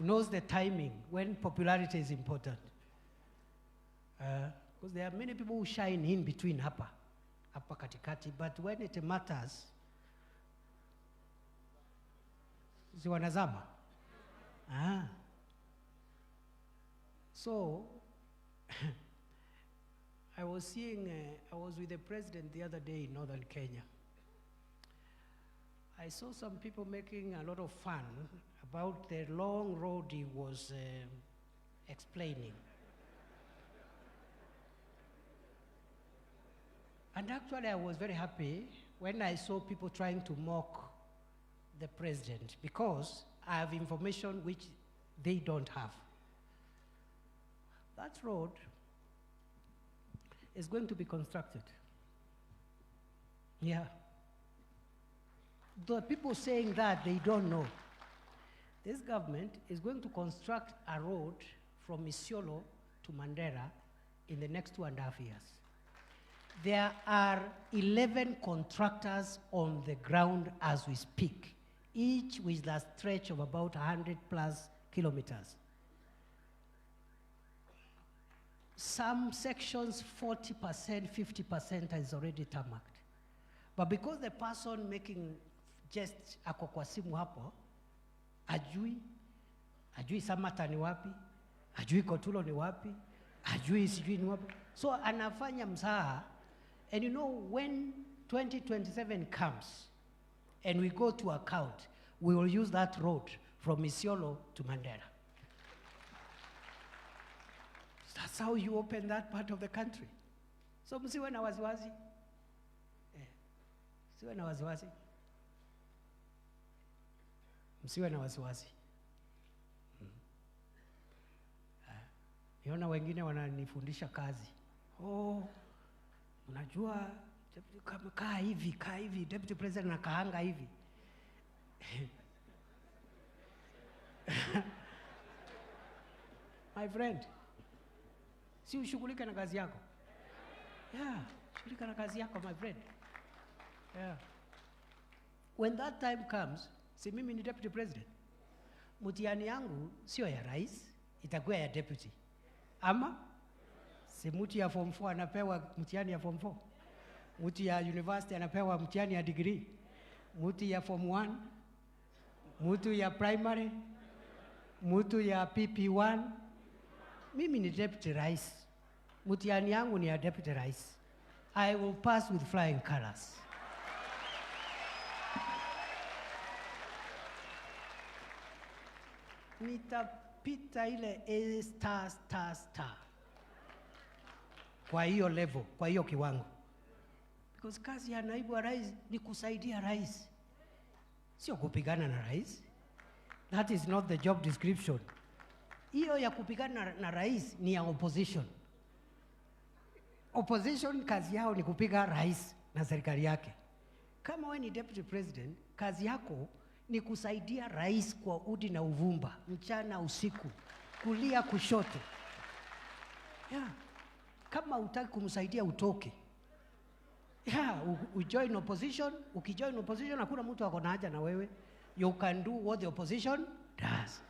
Knows the timing, when popularity is important. Because there are many people who shine in between hapa katikati, but when it matters, si wanazama. So, I was with the president the other day in northern Kenya. I saw some people making a lot of fun about the long road he was explaining. And actually, I was very happy when I saw people trying to mock the president, because I have information which they don't have. That road is going to be constructed. Yeah. The people saying that, they don't know. This government is going to construct a road from Isiolo to Mandera in the next 2.5 years. There are 11 contractors on the ground as we speak, each with a stretch of about 100+ kilometers. Some sections, 40%, 50% is already tarmacked. But because the person making just ako kwa simu hapo, ajui, Ajui Samata ni wapi, ajui Kotulo ni wapi, ajui sijui ni wapi. So anafanya mzaha. And you know, when 2027 comes and we go to account, we will use that road from Isiolo to Mandera. That's how you open that part of the country. So msiwe na wasiwasi. Msiwe na wasiwasi. Msiwe na wasiwasi. Niona wengine wananifundisha kazi. Oh, unajua kaa hivi, Deputy President akaanga hivi. My friend, si ushughulike na kazi yako. Yeah, shughulika na kazi yako, my friend. Yeah. When that time comes, si mimi ni Deputy President. Mtihani yangu sio ya rais, itakuwa ya deputy. Ama si mtu ya form 4 anapewa mtihani ya form 4. Mtu ya university anapewa mtihani ya degree. Mtu ya form 1, mtu ya primary, mtu ya PP1. Mimi ni deputy rais. Mtihani yangu ni ya deputy rais. I will pass with flying colors. Nitapita ile A star. Kwa hiyo level, kwa hiyo kiwango. Because kazi ya naibu wa rais ni kusaidia rais. Sio kupigana na rais. That is not the job description. Hiyo ya kupigana na rais ni ya opposition. Opposition kazi yao ni kupiga rais na serikali yake. Kama wewe ni deputy president, kazi yako ni kusaidia rais kwa udi na uvumba, mchana usiku, kulia kushoto. Yeah. Kama hutaki kumsaidia utoke. Yeah, ujoin opposition. Ukijoin opposition hakuna mtu ako na haja na wewe. You can do what the opposition does.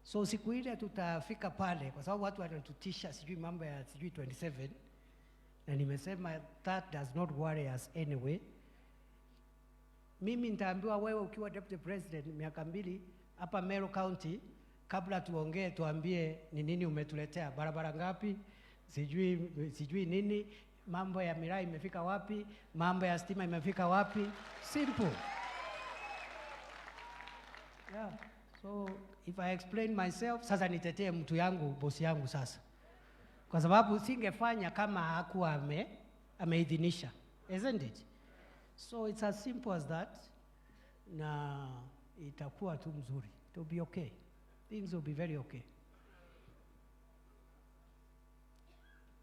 So siku ile tutafika pale kwa sababu watu wanatutisha sijui mambo ya sijui 27, na nimesema that does not worry us anyway. Mimi nitaambiwa wewe ukiwa deputy president miaka 2 hapa Meru County, kabla tuongee tuambie ni nini umetuletea, barabara ngapi, sijui nini, mambo ya miraa imefika wapi, mambo ya stima imefika wapi. Simple. Yeah. So if I explain myself, sasa nitetee mtu yangu, bosi yangu sasa. Kwa sababu singefanya kama hakuwa ameidhinisha. Isn't it? So it's as simple as that. Na itakuwa tu mzuri. It will be okay. Things will be very okay.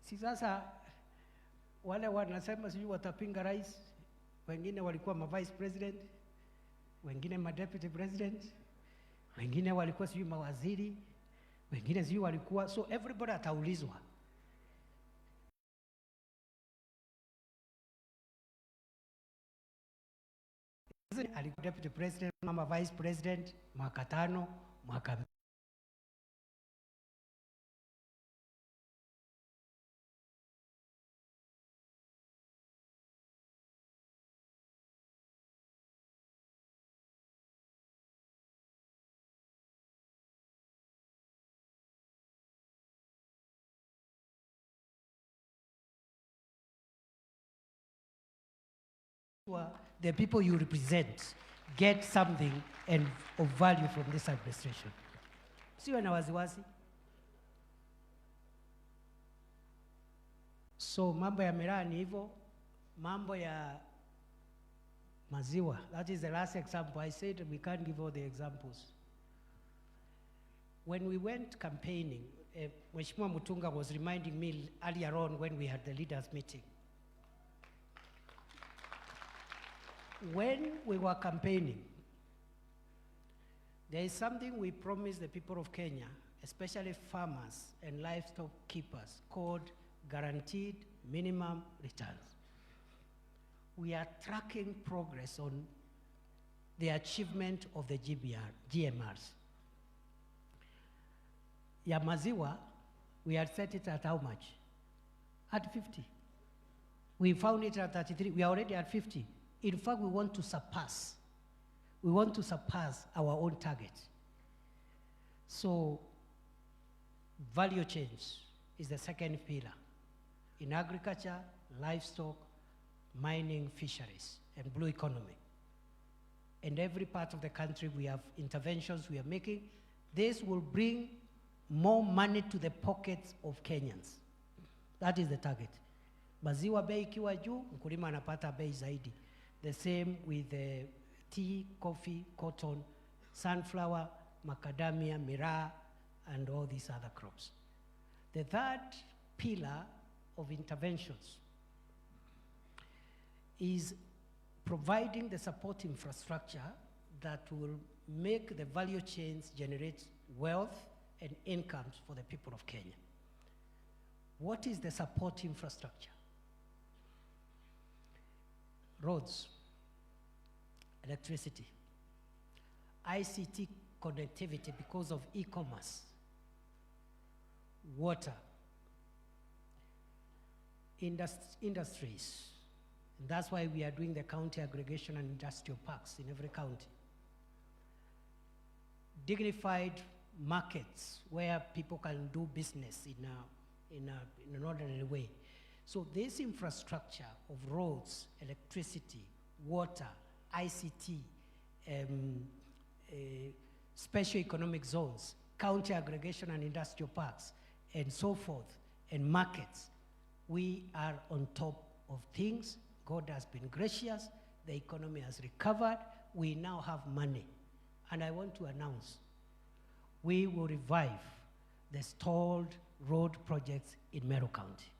Si sasa wale wanasema sijui watapinga rais, wengine walikuwa vice president, wengine deputy president, wengine walikuwa sijui mawaziri, wengine sijui walikuwa, so everybody ataulizwa. Alikuwa deputy president, mama vice president, mwaka 5, mwaka the people you represent get something and of value from this administration. Siwe na wasiwasi. So mambo ya miraa ni hivyo, mambo ya maziwa. That is the last example. I said we can't give all the examples. When we went campaigning, Mheshimiwa Mutunga was reminding me earlier on when we had the leaders meeting. When we were campaigning, there is something we promised the people of Kenya, especially farmers and livestock keepers, called guaranteed minimum returns. We are tracking progress on the achievement of the GMRs. Ya maziwa, we had set it at how much? At 50. We found it at 33. We are already at 50. In fact, we want to surpass our own target. So value change is the second pillar in agriculture, livestock, mining, fisheries, and blue economy. In every part of the country, we have interventions we are making. This will bring more money to the pockets of Kenyans. That is the target. Maziwa bei ikiwa juu, mkulima anapata bei zaidi. The same with tea, coffee, cotton, sunflower, macadamia, miraa, and all these other crops. The third pillar of interventions is providing the support infrastructure that will make the value chains generate wealth and incomes for the people of Kenya. What is the support infrastructure? Roads, electricity, ICT connectivity because of e-commerce, water, industries. And that's why we are doing the county aggregation and industrial parks in every county. Dignified markets where people can do business in an orderly way. So this infrastructure of roads, electricity, water, ICT, special economic zones, county aggregation and industrial parks, and so forth, and markets, we are on top of things. God has been gracious, the economy has recovered, we now have money. And I want to announce, we will revive the stalled road projects in Meru County.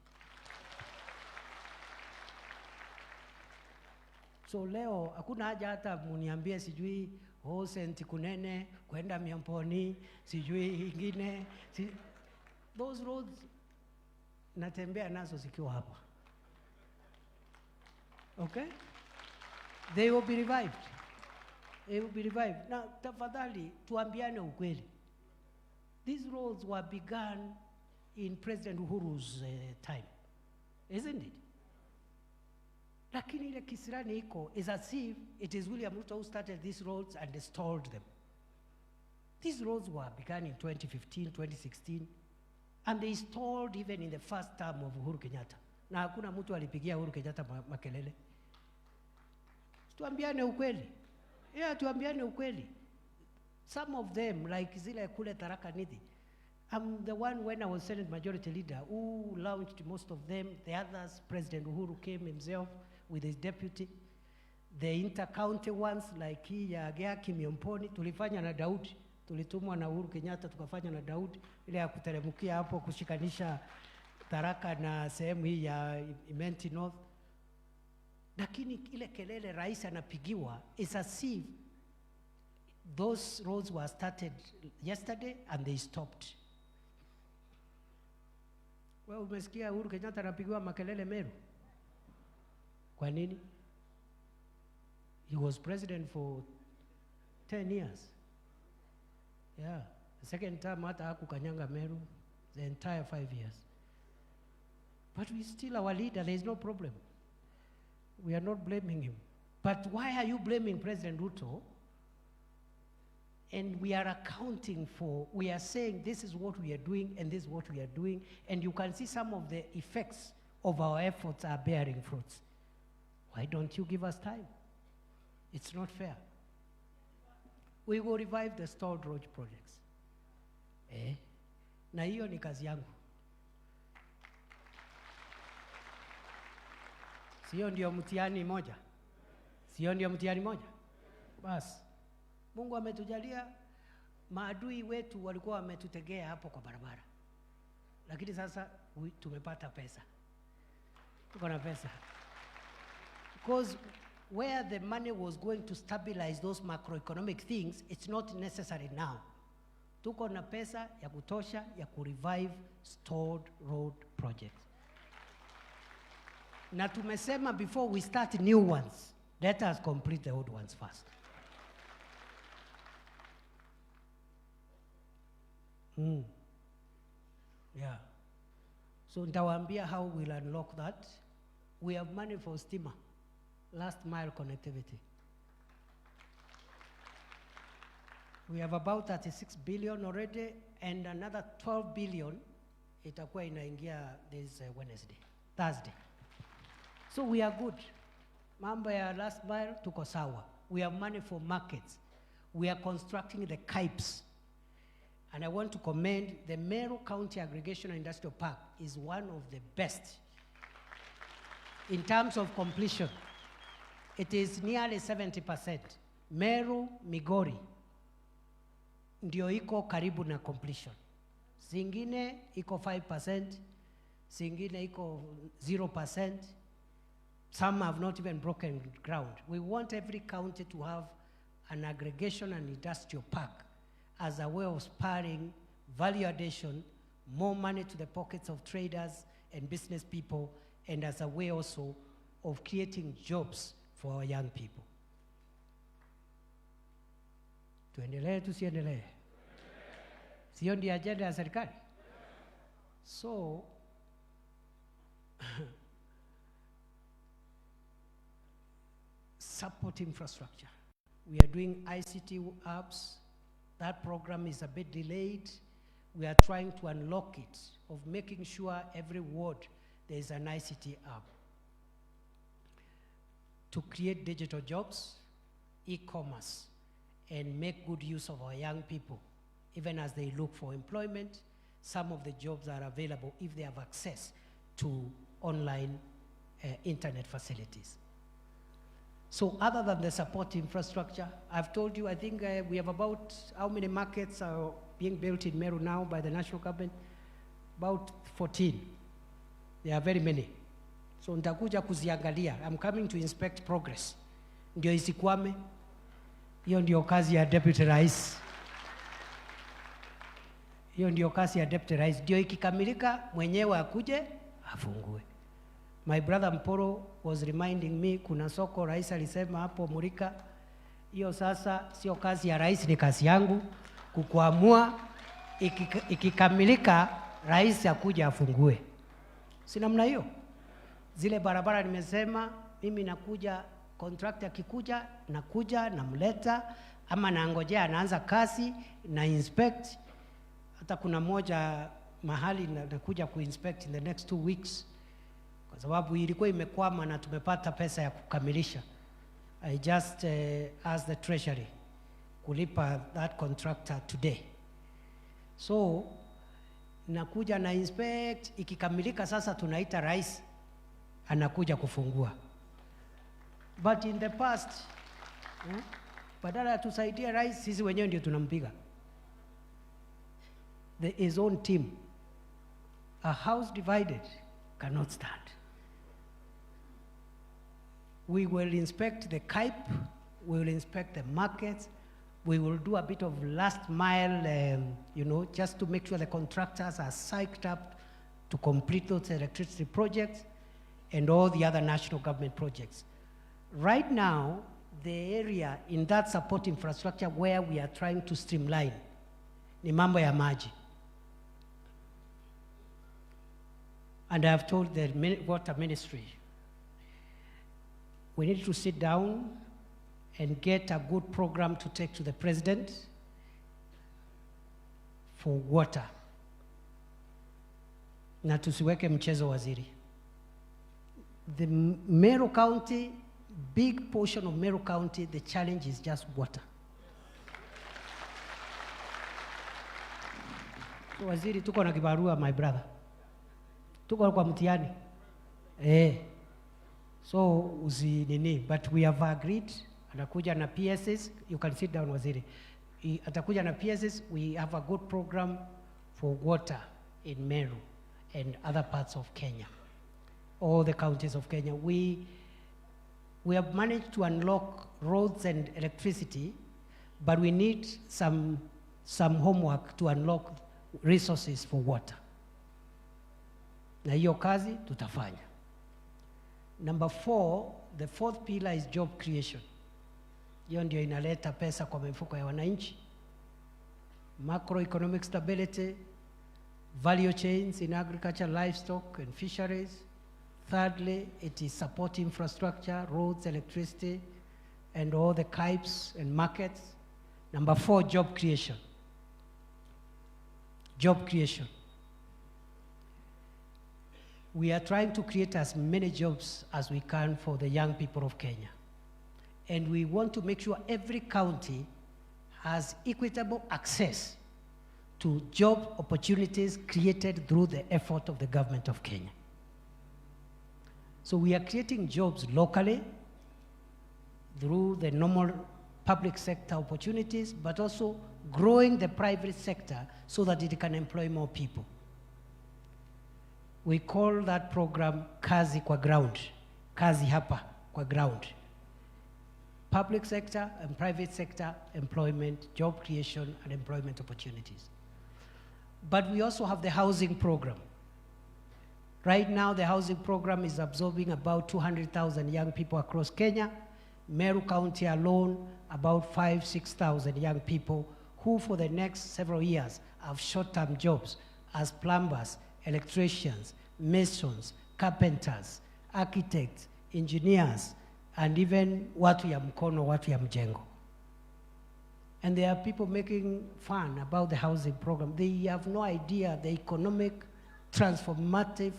So leo, hakuna haja hata muniambie sijui, senti kunene, kwenda Miamponi, sijui ingine. Those roads, natembea nazo zikiwa hapa. Okay? They will be revived. They will be revived. Now, tafadhali, tuambiane ukweli. These roads were begun in President Uhuru's time, isn't it? Lakini ile kisirani iko is as if it is William Ruto who started these roads and stalled them. These roads were begun in 2015, 2016, and they stalled even in the first term of Uhuru Kenyatta. Na hakuna mtu alipigia Uhuru Kenyatta makelele. Tuambiane ukweli. Yeah, tuambiane ukweli. Some of them, like zile kule Tharaka Nithi, I'm the one when I was Senate Majority Leader who launched most of them. The others, President Uhuru came himself with his deputy. The inter-county ones, like hii ya Geaki Miamponi, tulifanya na Daudi. Tulitumwa na Uhuru Kenyatta, tukafanya na Daudi. Ile ya kuteremukia hapo kushikanisha Tharaka na sehemu hii ya Imenti North. Lakini ile kelele rais anapigiwa is as if those roads were started yesterday and they stopped. Well, umesikia Uhuru Kenyatta anapigiwa makelele Meru? Kwa nini? He was president for 10 years. Yeah. The second time hata hakukanyanga Meru, the entire 5 years. But we still our leader, there is no problem. We are not blaming him. But why are you blaming President Ruto? And we are accounting for, we are saying this is what we are doing and this is what we are doing, and you can see some of the effects of our efforts are bearing fruits. Why don't you give us time? It's not fair. We will revive the stalled road projects. Na hiyo ni kazi yangu. Sio ndio mtihani moja? Sio ndio mtihani moja? Basi. Mungu ametujalia, maadui wetu walikuwa wametutegea hapo kwa barabara. Lakini sasa tumepata pesa. Tuko na pesa. Because where the money was going to stabilize those macroeconomic things, it's not necessary now. Tuko na pesa ya kutosha ya kurevive stalled road projects. Na tumesema before we start new ones, let us complete the old ones first. Yeah. So nitawaambia how we'll unlock that. We have money for stima, last mile connectivity. We have about 36 billion already, and another 12 billion itakuwa inaingia this Thursday. So we are good. Mambo ya last mile tuko sawa. We have money for markets. We are constructing the KIPES. And I want to commend the Meru County Aggregation Industrial Park is one of the best in terms of completion. It is nearly 70%. Meru, Migori, ndio iko karibu na completion. Zingine iko 5%, zingine iko 0%. Some have not even broken ground. We want every county to have an aggregation and industrial park as a way of spurring value addition, more money to the pockets of traders and business people, and as a way also of creating jobs for our young people. Tuendelee tusiendelee? Sio ndio agenda ya serikali? So support infrastructure. We are doing ICT apps. That program is a bit delayed. We are trying to unlock it, of making sure every ward there is an ICT app. To create digital jobs, e-commerce, and make good use of our young people, even as they look for employment. Some of the jobs are available if they have access to online internet facilities. So other than the support infrastructure, I've told you, I think we have about, how many markets are being built in Meru now by the national government? About 14. There are very many. So nitakuja kuziangalia. I'm coming to inspect progress. Ndio isikwame. Hiyo ndio kazi ya Deputy Rais. Hiyo ndio kazi ya Deputy Rais. Ndio ikikamilika mwenyewe akuje afungue. My brother Mporo was reminding me, kuna soko rais alisema hapo Murika, hiyo sasa sio kazi ya rais, ni kazi yangu kukuamua ikikamilika rais akuja afungue. Si namna hiyo? Zile barabara nimesema mimi nakuja, contractor akikuja nakuja namleta, ama naangojea anaanza kazi na inspect. Hata kuna moja mahali nakuja kuinspect in the next 2 weeks. Kwa sababu ilikuwa imekwama na tumepata pesa ya kukamilisha. I just asked the treasury kulipa that contractor today. So nakuja na inspect, ikikamilika sasa tunaita rais anakuja kufungua. But in the past, badala ya tusaidie rais, sisi wenyewe ndio tunampiga. His own team. A house divided cannot stand. We will inspect the KIPE, we will inspect the markets, we will do a bit of last mile, just to make sure the contractors are psyched up to complete those electricity projects and all the other national government projects. Right now, the area in that support infrastructure where we are trying to streamline ni mambo ya maji. And I have told the water ministry, we need to sit down and get a good program to take to the president for water. Na tusiweke mchezo waziri. The Meru County, big portion of Meru County, the challenge is just water. So waziri, tuko na kibarua, my brother. Tuko kwa mtihani. So usi nini, but we have agreed, atakuja na PSS, you can sit down waziri. Atakuja na PSS, we have a good program for water in Meru and other parts of Kenya, all the counties of Kenya. We have managed to unlock roads and electricity, but we need some homework to unlock resources for water. Na hiyo kazi tutafanya. Number 4, the 4th pillar is job creation. Hiyo ndio inaleta pesa kwa mifuko ya wananchi. Macroeconomic stability, value chains in agriculture, livestock and fisheries. Thirdly, it is support infrastructure, roads, electricity, and all the KIPES and markets. Number 4, job creation. Job creation. We are trying to create as many jobs as we can for the young people of Kenya. And we want to make sure every county has equitable access to job opportunities created through the effort of the government of Kenya. So we are creating jobs locally through the normal public sector opportunities, but also growing the private sector so that it can employ more people. We call that program Kazi kwa Ground, Kazi hapa kwa ground. Public sector and private sector employment, job creation, and employment opportunities. But we also have the housing program. Right now, the housing program is absorbing about 200,000 young people across Kenya. Meru County alone, about 6,000 young people who for the next several years have short-term jobs as plumbers, electricians, masons, carpenters, architects, engineers, and even watu ya mkono, watu ya mjengo. And there are people making fun about the housing program. They have no idea the economic transformative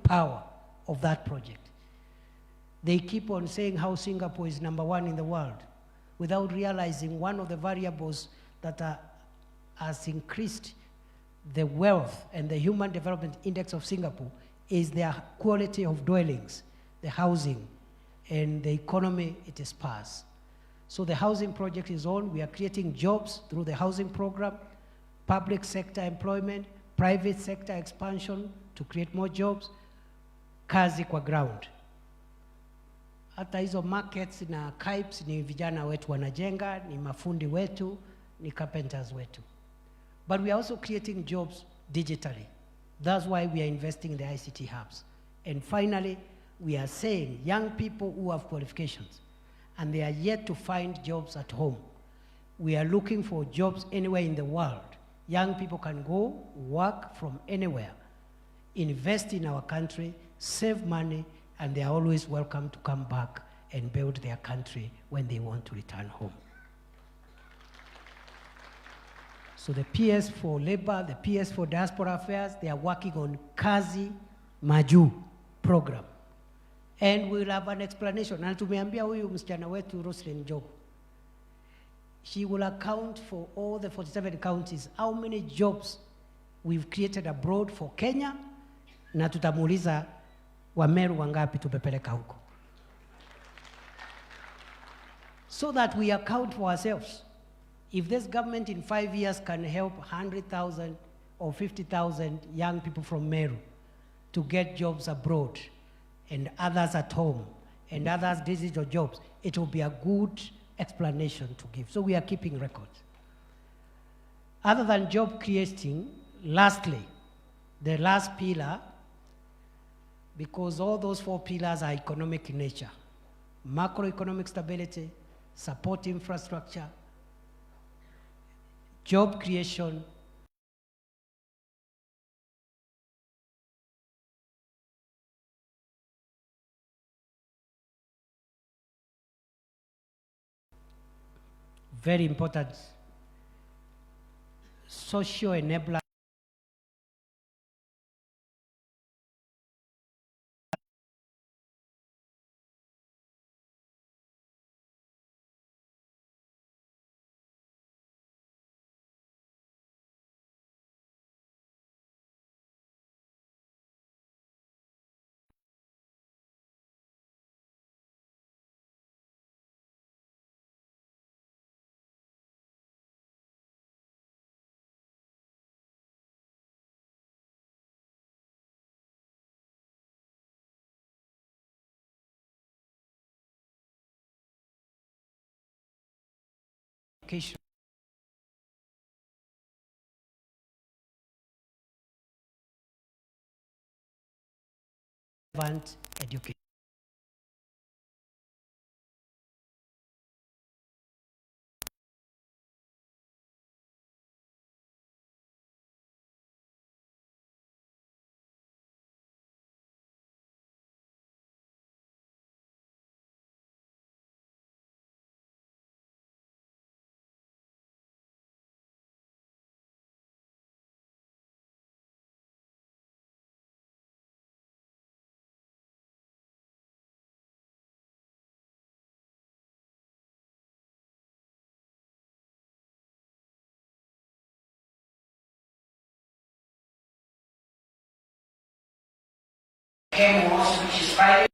power of that project. They keep on saying how Singapore is #1 in the world without realizing one of the variables that has increased the wealth and the human development index of Singapore is their quality of dwellings, the housing, and the economy it is sparse. So the housing project is on. We are creating jobs through the housing program, public sector employment, private sector expansion to create more jobs, kazi kwa ground. Hata hizo markets na KIPES ni vijana wetu wanajenga, ni mafundi wetu, ni carpenters wetu. But we are also creating jobs digitally. That's why we are investing in the ICT hubs. And finally, we are saying young people who have qualifications and they are yet to find jobs at home. We are looking for jobs anywhere in the world. Young people can go work from anywhere, invest in our country, save money, and they are always welcome to come back and build their country when they want to return home. So the PS for Labor, the PS for Diaspora Affairs, they are working on Kazi Maju program. And we'll have an explanation. Na tumeambia huyu msichana wetu Roslyn Job. She will account for all the 47 counties, how many jobs we've created abroad for Kenya, na tutamuuliza Wameru wangapi tumepeleka huko. So that we account for ourselves. If this government in 5 years can help 100,000 or 50,000 young people from Meru to get jobs abroad, and others at home, and others digital jobs, it will be a good explanation to give. So we are keeping records. Other than job creating, lastly, the last pillar, because all those 4 pillars are economic in nature: macroeconomic stability, support infrastructure, job creation, very important, social enabler. Education. Education. came also, which is Friday.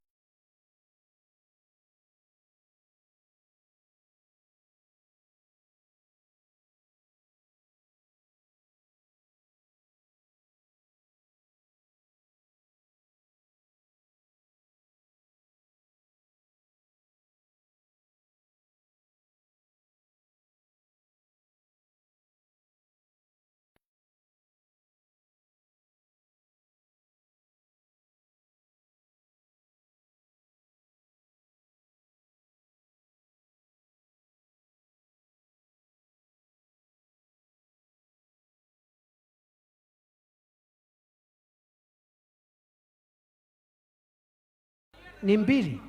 Ni mbili.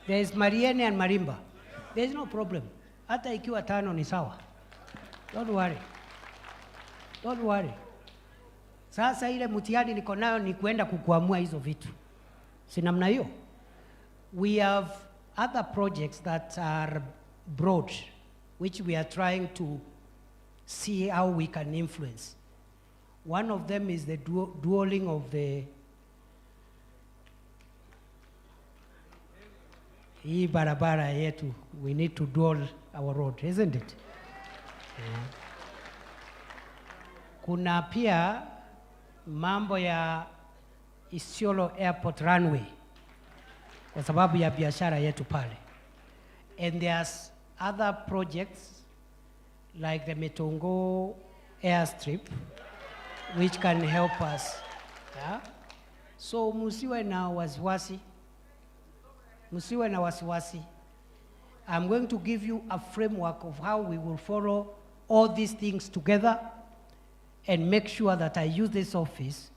There is Mariene and Marimba. There is no problem. Hata ikiwa 5 ni sawa. Don't worry. Don't worry. Sasa ile mtihani niko nayo ni kuenda kukuamua hizo vitu. Si namna hiyo? We have other projects that are broad, which we are trying to see how we can influence. One of them is the dualing of the hii barabara yetu. We need to dual our road, isn't it? Yeah. Kuna pia mambo ya Isiolo Airport runway kwa sababu ya biashara yetu pale. And there's other projects like the Metongo airstrip which can help us. Yeah? So musiwe na wasiwasi. Musiwe na wasiwasi. I'm going to give you a framework of how we will follow all these things together and make sure that I use this office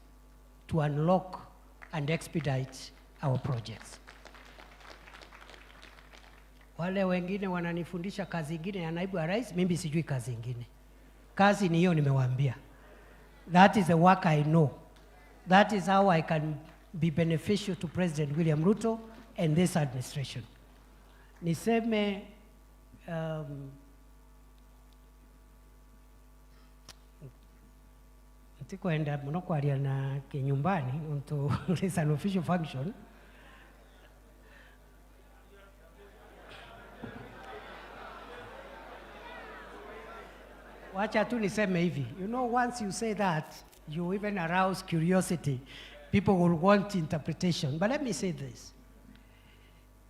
to unlock and expedite our projects. Wale wengine wananifundisha kazi ingine ya naibu wa rais, mimi sijui kazi ingine. Kazi ni hiyo nimewaambia. That is the work I know. That is how I can be beneficial to President William Ruto and this administration. Niseme ntikoenda mnokwaria na kinyumbani unto it's an official function. Wacha tu niseme hivi. You know, once you say that, you even arouse curiosity. People will want interpretation. But let me say this.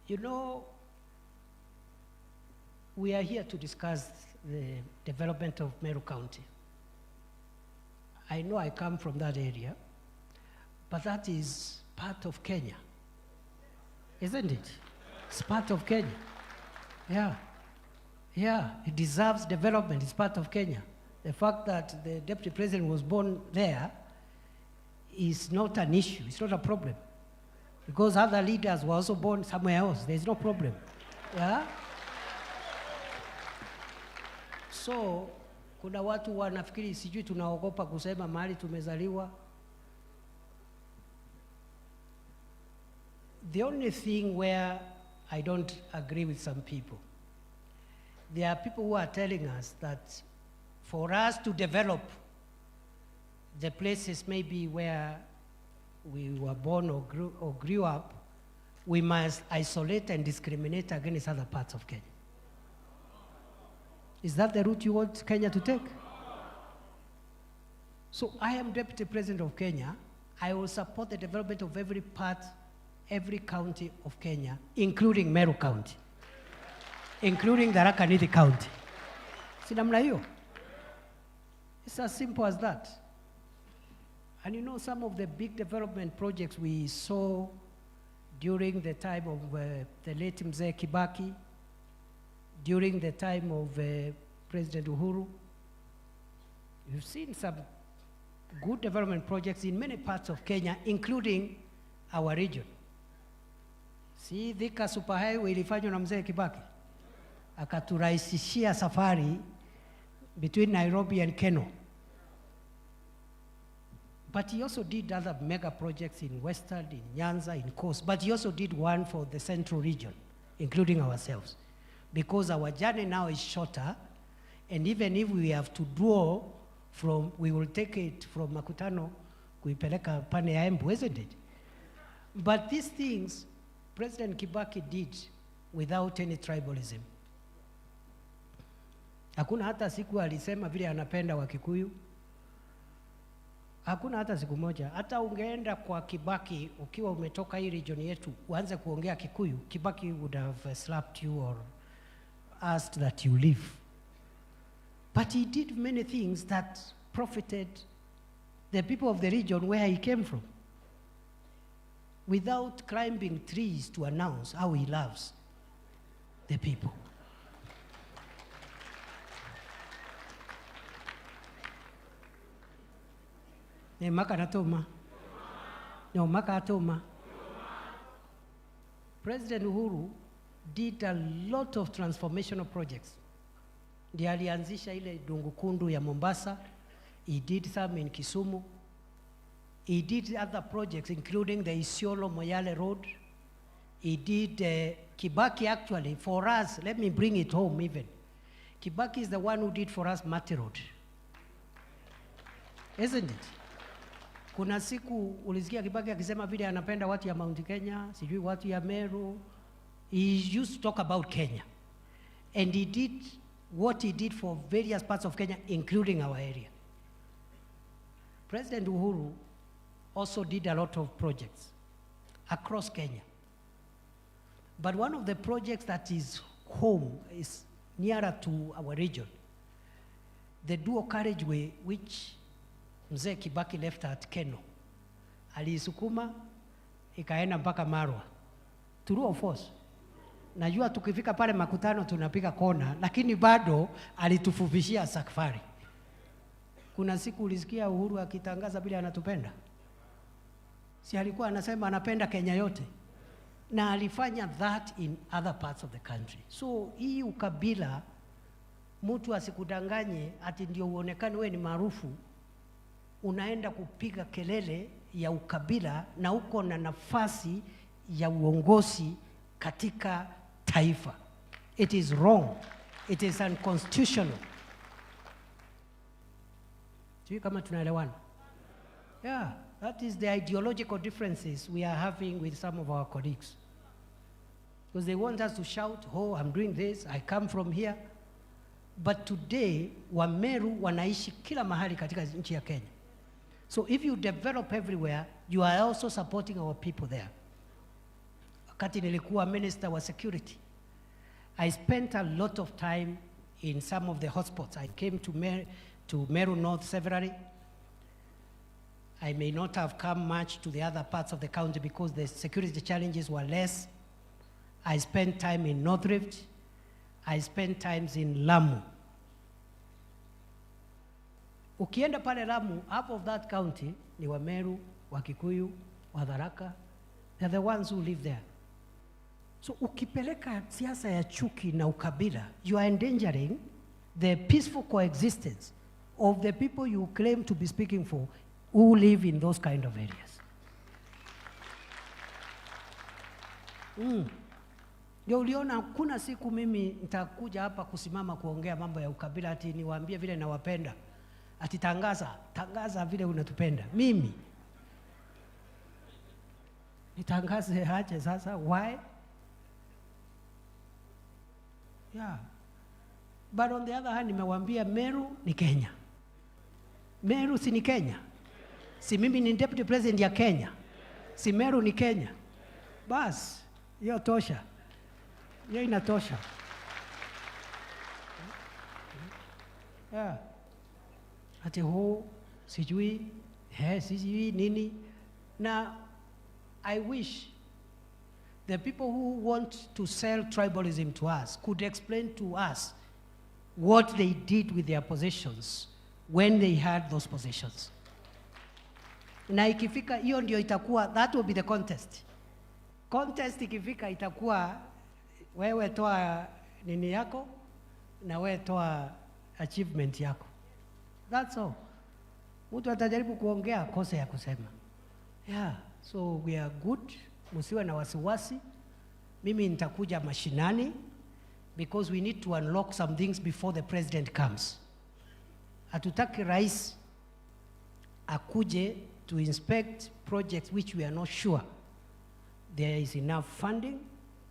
You know, we are here to discuss the development of Meru County. I know I come from that area, but that is part of Kenya, isn't it? It's part of Kenya. Yeah. Yeah, it deserves development. It's part of Kenya. The fact that the deputy president was born there is not an issue. It's not a problem. Because other leaders were also born somewhere else. There's no problem. Yeah? So, kuna watu wanafikiri sijui tunaogopa kusema mahali tumezaliwa. The only thing where I don't agree with some people, there are people who are telling us that for us to develop the places maybe where we were born or grew up, we must isolate and discriminate against other parts of Kenya. Is that the route you want Kenya to take? So I am Deputy President of Kenya. I will support the development of every part, every county of Kenya, including Meru County, including Tharaka Nithi County. Si namna hiyo? It's as simple as that. And you know, some of the big development projects we saw during the time of the late Mzee Kibaki, during the time of President Uhuru, you've seen some good development projects in many parts of Kenya, including our region. See, Thika Superhighway ilifanywa na Mzee Kibaki. Akaturahisishia safari between Nairobi and Keno. But he also did other mega projects in Western, in Nyanza, in Coast. But he also did one for the central region, including ourselves. Because our journey now is shorter, and even if we have to draw from, we will take it from Makutano, kuipeleka pane ya Embu, isn't it? But these things President Kibaki did without any tribalism. Hakuna hata siku alisema vile anapenda Wakikuyu. Hakuna hata siku moja. Hata ungeenda kwa Kibaki ukiwa umetoka hii region yetu uanze kuongea Kikuyu, Kibaki would have slapped you or asked that you leave. But he did many things that profited the people of the region where he came from, without climbing trees to announce how he loves the people. President Uhuru did a lot of transformational projects. Ndiye alianzisha ile Dungukundu ya Mombasa. He did some in Kisumu. He did other projects including the Isiolo Moyale Road. He did Kibaki actually for us, let me bring it home even. Kibaki is the one who did for us Mati Road. Isn't it? Kuna siku ulisikia Kibaki akisema vile anapenda watu ya Mount Kenya, sijui watu ya Meru. He used to talk about Kenya. And he did what he did for various parts of Kenya, including our area. President Uhuru also did a lot of projects across Kenya. But one of the projects that is home, is nearer to our region, the dual carriageway which Mzee Kibaki left at Keno. Aliisukuma ikaenda mpaka Marwa. True or false? Najua tukifika pale Makutano tunapiga kona, lakini bado alitufufishia safari. Kuna siku ulisikia Uhuru akitangaza bila anatupenda? Si alikuwa anasema anapenda Kenya yote? Na alifanya that in other parts of the country. So hii ukabila, mtu asikudanganye ati ndio uonekane wewe ni maarufu, unaenda kupiga kelele ya ukabila na uko na nafasi ya uongozi katika taifa. It is wrong. It is unconstitutional. Sijui kama tunaelewana? Yeah, that is the ideological differences we are having with some of our colleagues. Because they want us to shout, oh, I'm doing this, I come from here. But today, Wameru wanaishi kila mahali katika nchi ya Kenya. So if you develop everywhere, you are also supporting our people there. Wakati nilikuwa minister wa security, I spent a lot of time in some of the hotspots. I came to Meru North severally. I may not have come much to the other parts of the county because the security challenges were less. I spent time in North Rift. I spent times in Lamu. Ukienda pale Lamu, half of that county ni Wameru, Wakikuyu, Wadharaka. They're the ones who live there. So ukipeleka siasa ya chuki na ukabila, you are endangering the peaceful coexistence of the people you claim to be speaking for who live in those kind of areas. Ndio uliona kuna siku mimi nitakuja hapa kusimama kuongea mambo ya ukabila ati niwaambie vile nawapenda. Ati tangaza vile unatupenda. Mimi nitangaze aje sasa? Why? Yeah. But on the other hand, nimewaambia Meru ni Kenya. Meru si ni Kenya? Si mimi ni deputy president ya Kenya? Si Meru ni Kenya? Bas, hiyo tosha. Hiyo inatosha. Yeah. Ati ho, sijui nini. Now, I wish the people who want to sell tribalism to us could explain to us what they did with their positions when they had those positions. Na ikifika hiyo ndio itakuwa, that will be the contest. Contest ikifika itakuwa wewe toa nini yako na wewe toa achievement yako. That's all. Mtu atajaribu kuongea kosa ya kusema. Yeah, so we are good. Musiwe na wasiwasi. Mimi nitakuja mashinani because we need to unlock some things before the president comes. Hatutaki rais akuje to inspect projects which we are not sure there is enough funding,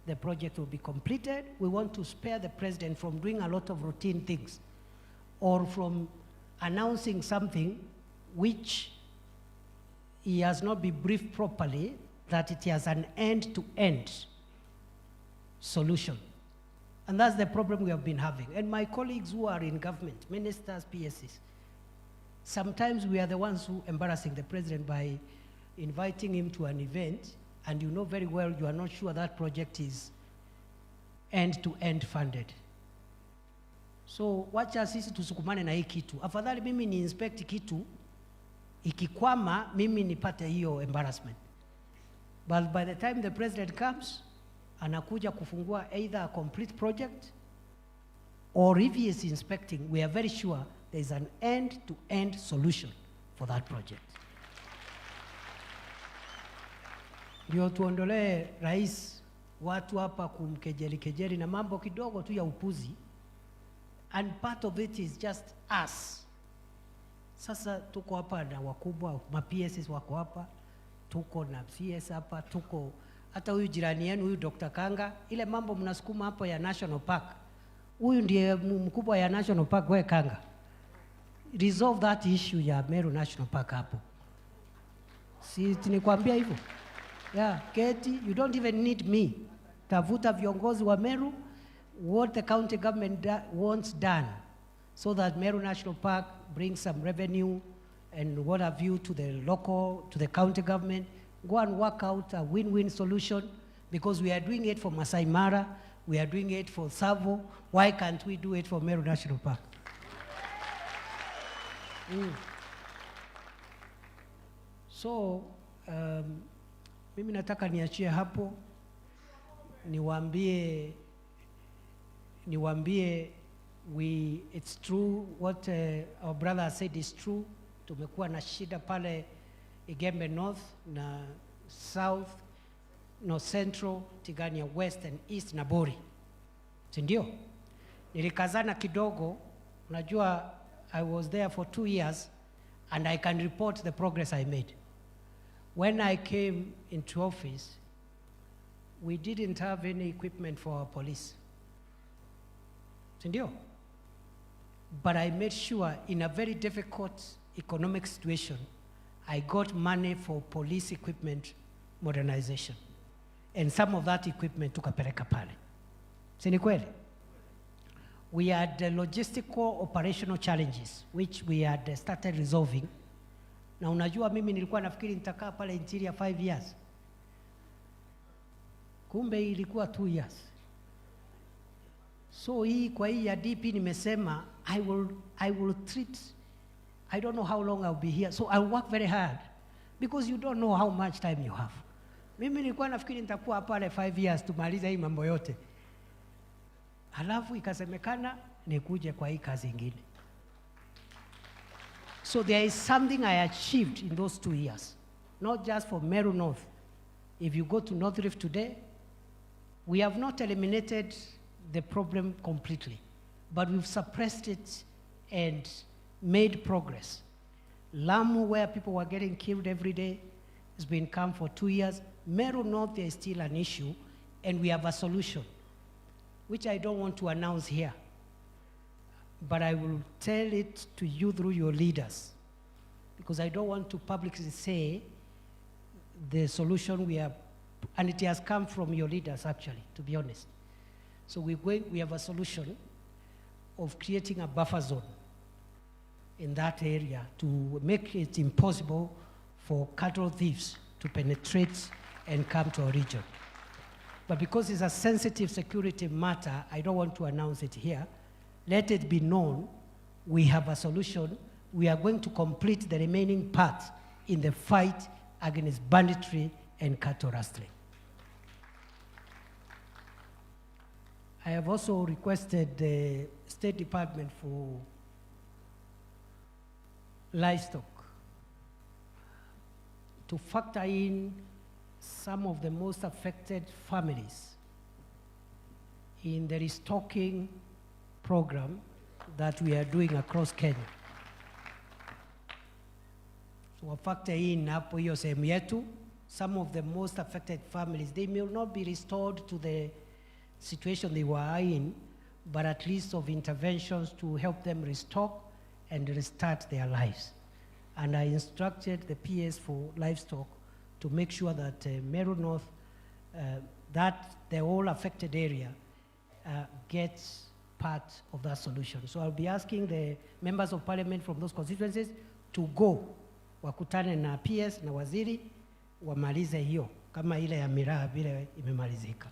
the project will be completed. We want to spare the president from doing a lot of routine things or from announcing something which he has not been briefed properly that it has an end-to-end solution. And that's the problem we have been having. And my colleagues who are in government, ministers, PSs, sometimes we are the ones who embarrassing the president by inviting him to an event, and you know very well you are not sure that project is end-to-end funded. So wacha sisi tusukumane na hii kitu. Afadhali mimi ni inspect kitu, ikikwama mimi nipate hiyo embarrassment. But by the time the president comes, anakuja kufungua either a complete project, or if he is inspecting, we are very sure there is an end-to-end solution for that project. Ndio tuondolee rais watu hapa kumkejeli na mambo kidogo tu ya upuzi, and part of it is just us. Sasa tuko hapa na wakubwa, ma-PSs wako hapa, tuko na CS hapa, tuko hata huyu jirani yenu huyu Dr. Kanga, ile mambo mnasukuma hapo ya National Park. Huyu ndiye mkubwa ya National Park, we Kanga. Resolve that issue ya Meru National Park hapo. Si nikwambia hivyo? Yeah, Keti, you don't even need me. Tafuta viongozi wa Meru, what the county government wants done, so that Meru National Park brings some revenue and what have you to the local, to the county government. Go and work out a win-win solution, because we are doing it for Masai Mara, we are doing it for Savo. Why can't we do it for Meru National Park? So, mimi nataka niachie hapo, niwaambie it's true what our brother said is true. Tumekuwa na shida pale Igembe North na South, no Central, Tigania West and East na Bori. Sindio? Nilikazana kidogo, unajua I was there for 2 years and I can report the progress I made. When I came into office, we didn't have any equipment for our police. Sindio? But I made sure in a very difficult economic situation, I got money for police equipment modernization. And some of that equipment tukapeleka pale. Si ni kweli? We had logistical operational challenges, which we had started resolving. Na unajua mimi nilikuwa nafikiri nitakaa pale interior 5 years. Kumbe ilikuwa 2 years. So hii kwa hii ya DP nimesema I will treat, I don't know how long I'll be here, so I'll work very hard, because you don't know how much time you have. Mimi nilikuwa nafikiri nitakuwa pale 5 years tumaliza hii mambo yote. Halafu ikasemekana nikuje kwa hii kazi ingine. So there is something I achieved in those 2 years, not just for Meru North. If you go to North Rift today, we have not eliminated the problem completely, but we've suppressed it and made progress. Lamu, where people were getting killed every day, has been calm for 2 years. Meru North, there is still an issue, and we have a solution, which I don't want to announce here, but I will tell it to you through your leaders, because I don't want to publicly say the solution we have, and it has come from your leaders actually, to be honest. So we have a solution of creating a buffer zone in that area to make it impossible for cattle thieves to penetrate and come to our region. But because it's a sensitive security matter, I don't want to announce it here. Let it be known, we have a solution. We are going to complete the remaining part in the fight against banditry and cattle rustling. I have also requested the State Department for livestock to factor in some of the most affected families in the restocking program that we are doing across Kenya. So factor in hapo hiyo sehemu yetu some of the most affected families, they may not be restored to the situation they were in, but at least of interventions to help them restock and restart their lives. And I instructed the PS for livestock to make sure that Meru North, that the whole affected area gets part of that solution. So I'll be asking the members of parliament from those constituencies to go, wakutane na PS na waziri, wamalize hiyo, kama ile ya miraa vile imemalizika.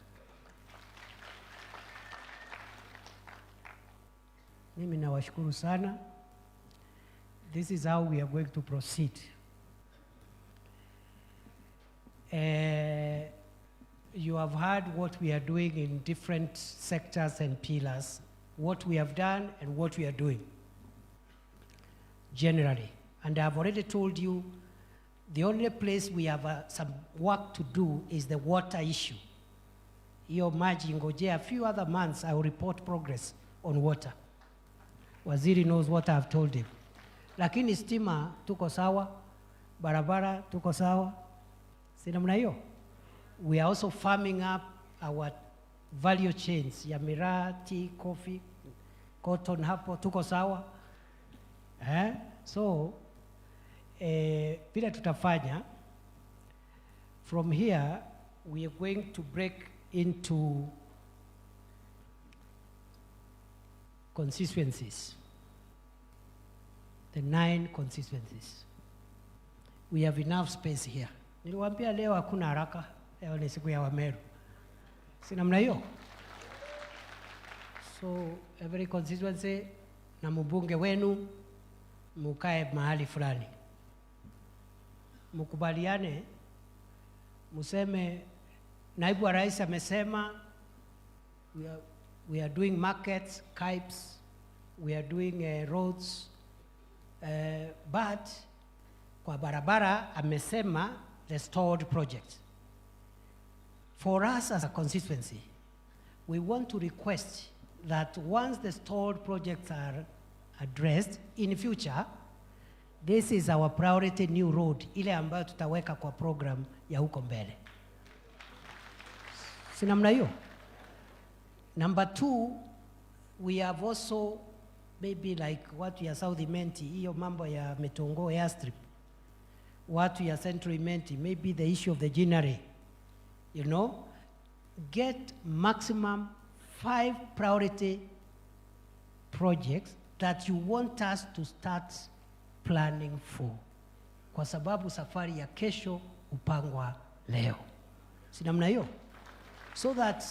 Mimi nawashukuru sana. This is how we are going to proceed. You have heard what we are doing in different sectors and pillars, what we have done and what we are doing generally. And I've already told you the only place we have some work to do is the water issue. Hiyo maji ngojea, a few other months I will report progress on water. Waziri knows what I've told him. Lakini stima tuko sawa, barabara tuko sawa. Si namna hiyo? We are also farming up our value chains ya miraa, tea, coffee, cotton, hapo tuko sawa. So bila tutafanya, from here we are going to break into constituencies, the 9 constituencies. We have enough space here. Niliwaambia leo hakuna haraka, leo ni siku ya Wameru. Si namna hiyo? So every constituency na mbunge wenu mukae mahali fulani. Mukubaliane, museme naibu wa rais amesema we are doing markets, KIPES, we are doing roads, but kwa barabara amesema the stored project. For us as a constituency, we want to request that once the stored projects are addressed in future, this is our priority new road, ile ambayo tutaweka kwa program ya huko mbele. Si namna hiyo? Number 2, we have also maybe like watu ya South Imenti, hiyo mambo ya Metongo airstrip, watu ya Central Imenti, maybe the issue of the Ginare, you know, get maximum 5 priority projects that you want us to start planning for. Kwa sababu safari ya kesho upangwa leo. Si namna hiyo? So that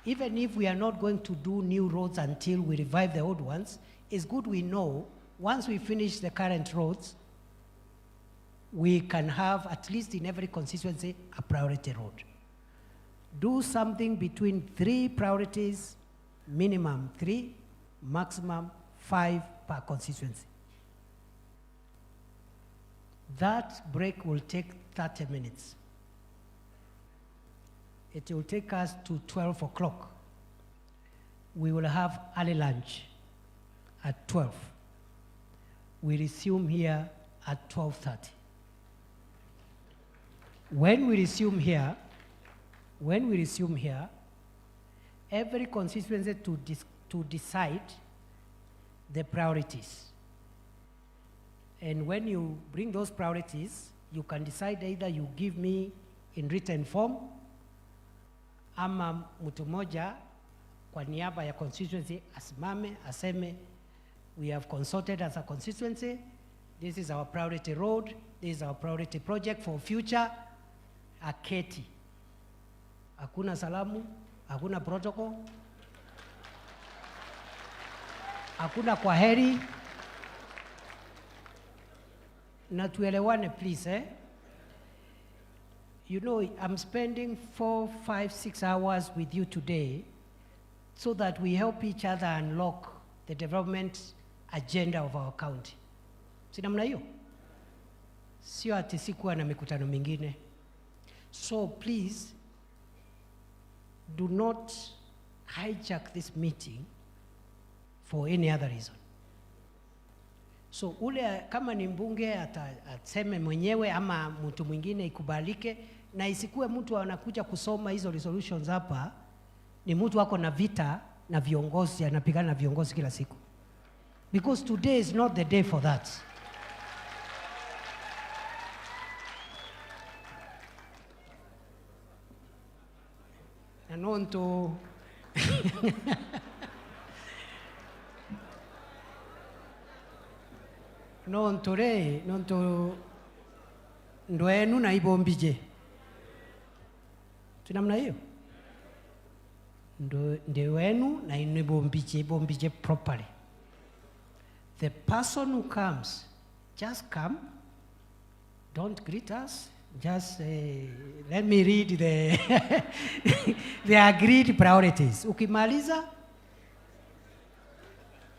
even if we are not going to do new roads until we revive the old ones, it's good we know once we finish the current roads, we can have at least in every constituency a priority road. Do something between 3 priorities, minimum 3, maximum 5 per constituency. That break will take 30 minutes. It will take us to 12 o'clock. We will have early lunch at 12. We resume here at 12:30. When we resume here, every constituency to decide the priorities. And when you bring those priorities, you can decide either you give me in written form, ama mtu moja kwa niaba ya constituency asimame aseme, we have consulted as a constituency, this is our priority road, this is our priority project for future, aketi. Hakuna salamu, hakuna protocol, hakuna kwaheri. Na tuelewane please, You know, I'm spending 4, 5, 6 hours with you today so that we help each other unlock the development agenda of our county. Si namna hiyo? Sio ati sikuwa na mikutano mingine. So please, do not hijack this meeting for any other reason. So ule kama ni mbunge ataseme mwenyewe ama mtu mwingine ikubalike, na isikuwe mtu anakuja kusoma hizo resolutions hapa ni mtu wako na vita na viongozi, anapigana na viongozi kila siku. Because today is not the day for that. And on to nontore nonto ndwenu na ibombije tunamna hiyo ndewenu na ibombije properly. The person who comes, just come, don't greet us, just let me read the agreed priorities. Ukimaliza,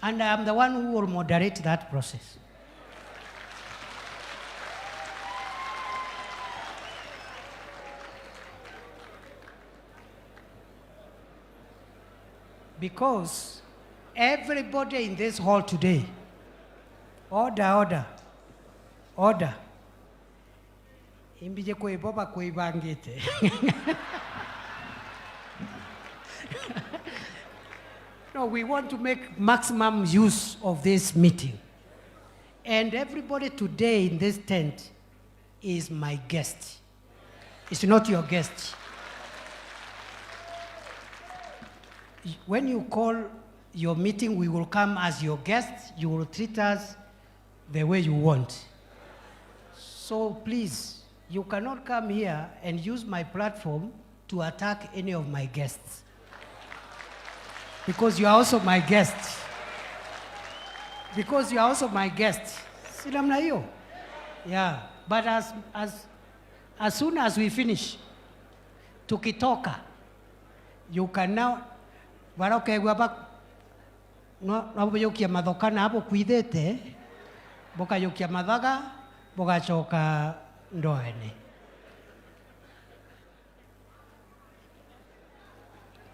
and I'm the one who will moderate that process. Because everybody in this hall today, order. Imbije kuiboba kuibangite. No, we want to make maximum use of this meeting. And everybody today in this tent is my guest. It's not your guest. When you call your meeting, we will come as your guests. You will treat us the way you want. So please, you cannot come here and use my platform to attack any of my guests. Because you are also my guest. Because you are also my guest. Sinamna hiyo? Yeah. But as soon as we finish, tukitoka, you can now waroke gwaba no yokia madokana hapo kuidete boka yokia madaga boka choka ndoene.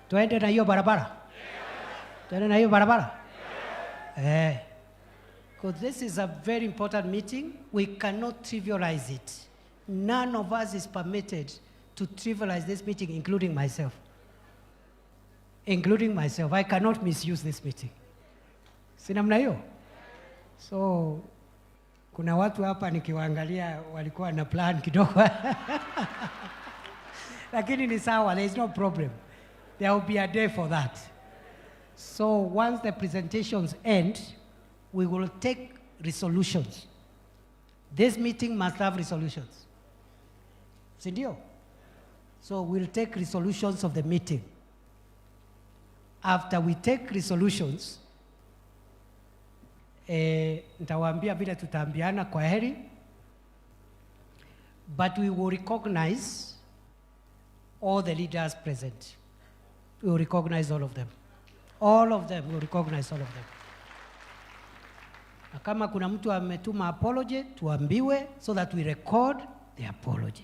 Tuende na hiyo barabara. Tuende na hiyo barabara. Because this is a very important meeting. We cannot trivialize it. None of us is permitted to trivialize this meeting, including myself. I cannot misuse this meeting. Sinamna hiyo? So, kuna watu hapa nikiwaangalia walikuwa na plan kidogo. Lakini ni sawa, there is no problem. There will be a day for that. So, once the presentations end, we will take resolutions. This meeting must have resolutions. Sindio? So, we'll take resolutions of the meeting. After we take resolutions, nitawaambia vile tutaambiana kwa heri, but we will recognize all the leaders present. We will recognize all of them. All of them, we will recognize all of them. Na kama kuna mtu ametuma apology, tuambiwe so that we record the apology.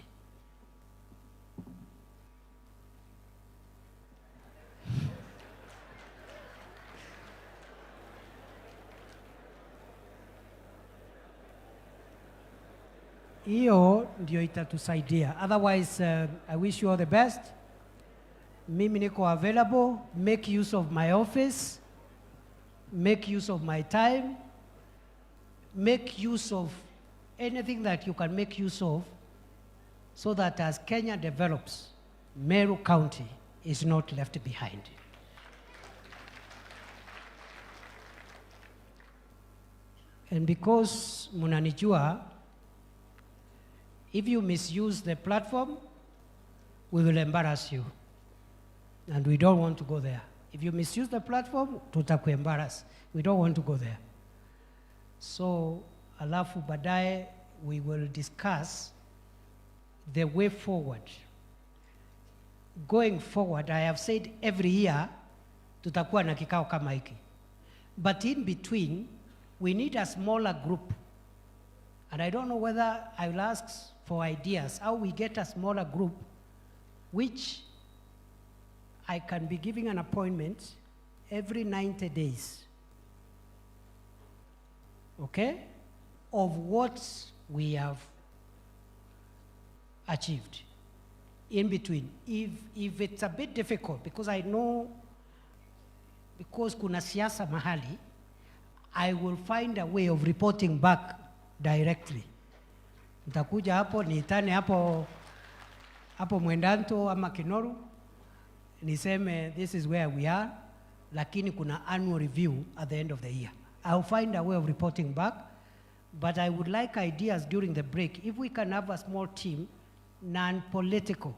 Hiyo ndio itatusaidia. Otherwise, I wish you all the best. Mimi niko available. Make use of my office. Make use of my time. Make use of anything that you can make use of so that as Kenya develops, Meru County is not left behind. And because munanijua, if you misuse the platform, we will embarrass you. And we don't want to go there. If you misuse the platform, tutakuembarrass. We don't want to go there. So, alafu baadaye, we will discuss the way forward. Going forward, I have said every year, tutakuwa na kikao kama hiki. But in between, we need a smaller group. And I don't know whether I will ask for ideas, how we get a smaller group, which I can be giving an appointment every 90 days. okay, of what we have achieved. In between, if it's a bit difficult, because I know, because kuna siasa mahali, I will find a way of reporting back directly. Nitakuja hapo, niitane hapo Mwendanto ama Kinoru, niseme this is where we are, lakini kuna annual review at the end of the year. I'll find a way of reporting back, but I would like ideas during the break. If we can have a small team, non-political,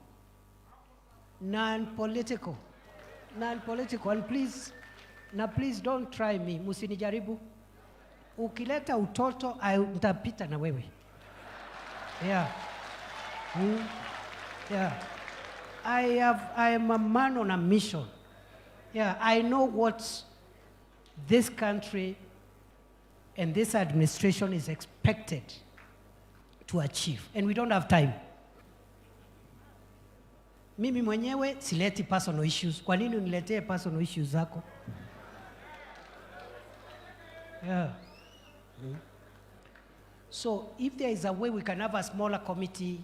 and please don't try me, musinijaribu. Ukileta utoto, nitapita na wewe. Yeah. Yeah. I am a man on a mission. Yeah, I know what this country and this administration is expected to achieve, and we don't have time. Mimi mwenyewe sileti personal issues. Kwa nini uniletee personal issues zako? Yeah. So if there is a way we can have a smaller committee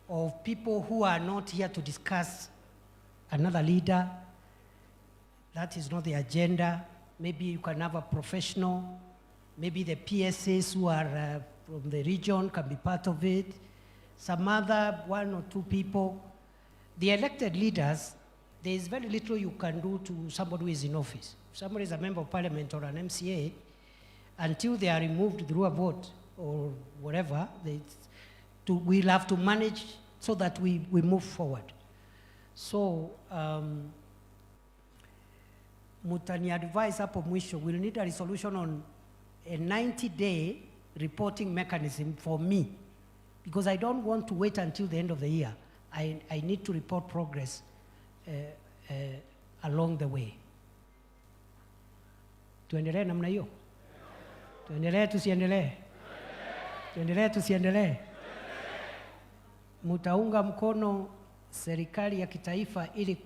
of people who are not here to discuss another leader, that is not the agenda. Maybe you can have a professional, maybe the PSAs who are from the region can be part of it, some other one or two people. The elected leaders, there is very little you can do to somebody who is in office. If somebody is a member of parliament or an MCA, until they are removed through a vote or whatever, we'll have to manage so that we move forward. So, mutani advise hapo mwisho, we'll need a resolution on a 90-day reporting mechanism for me, because I don't want to wait until the end of the year. I need to report progress along the way. Tuendelee namna hiyo? Tuendelee tusiendelee? Tuendelee tusiendelee? Mutaunga mkono serikali ya kitaifa ili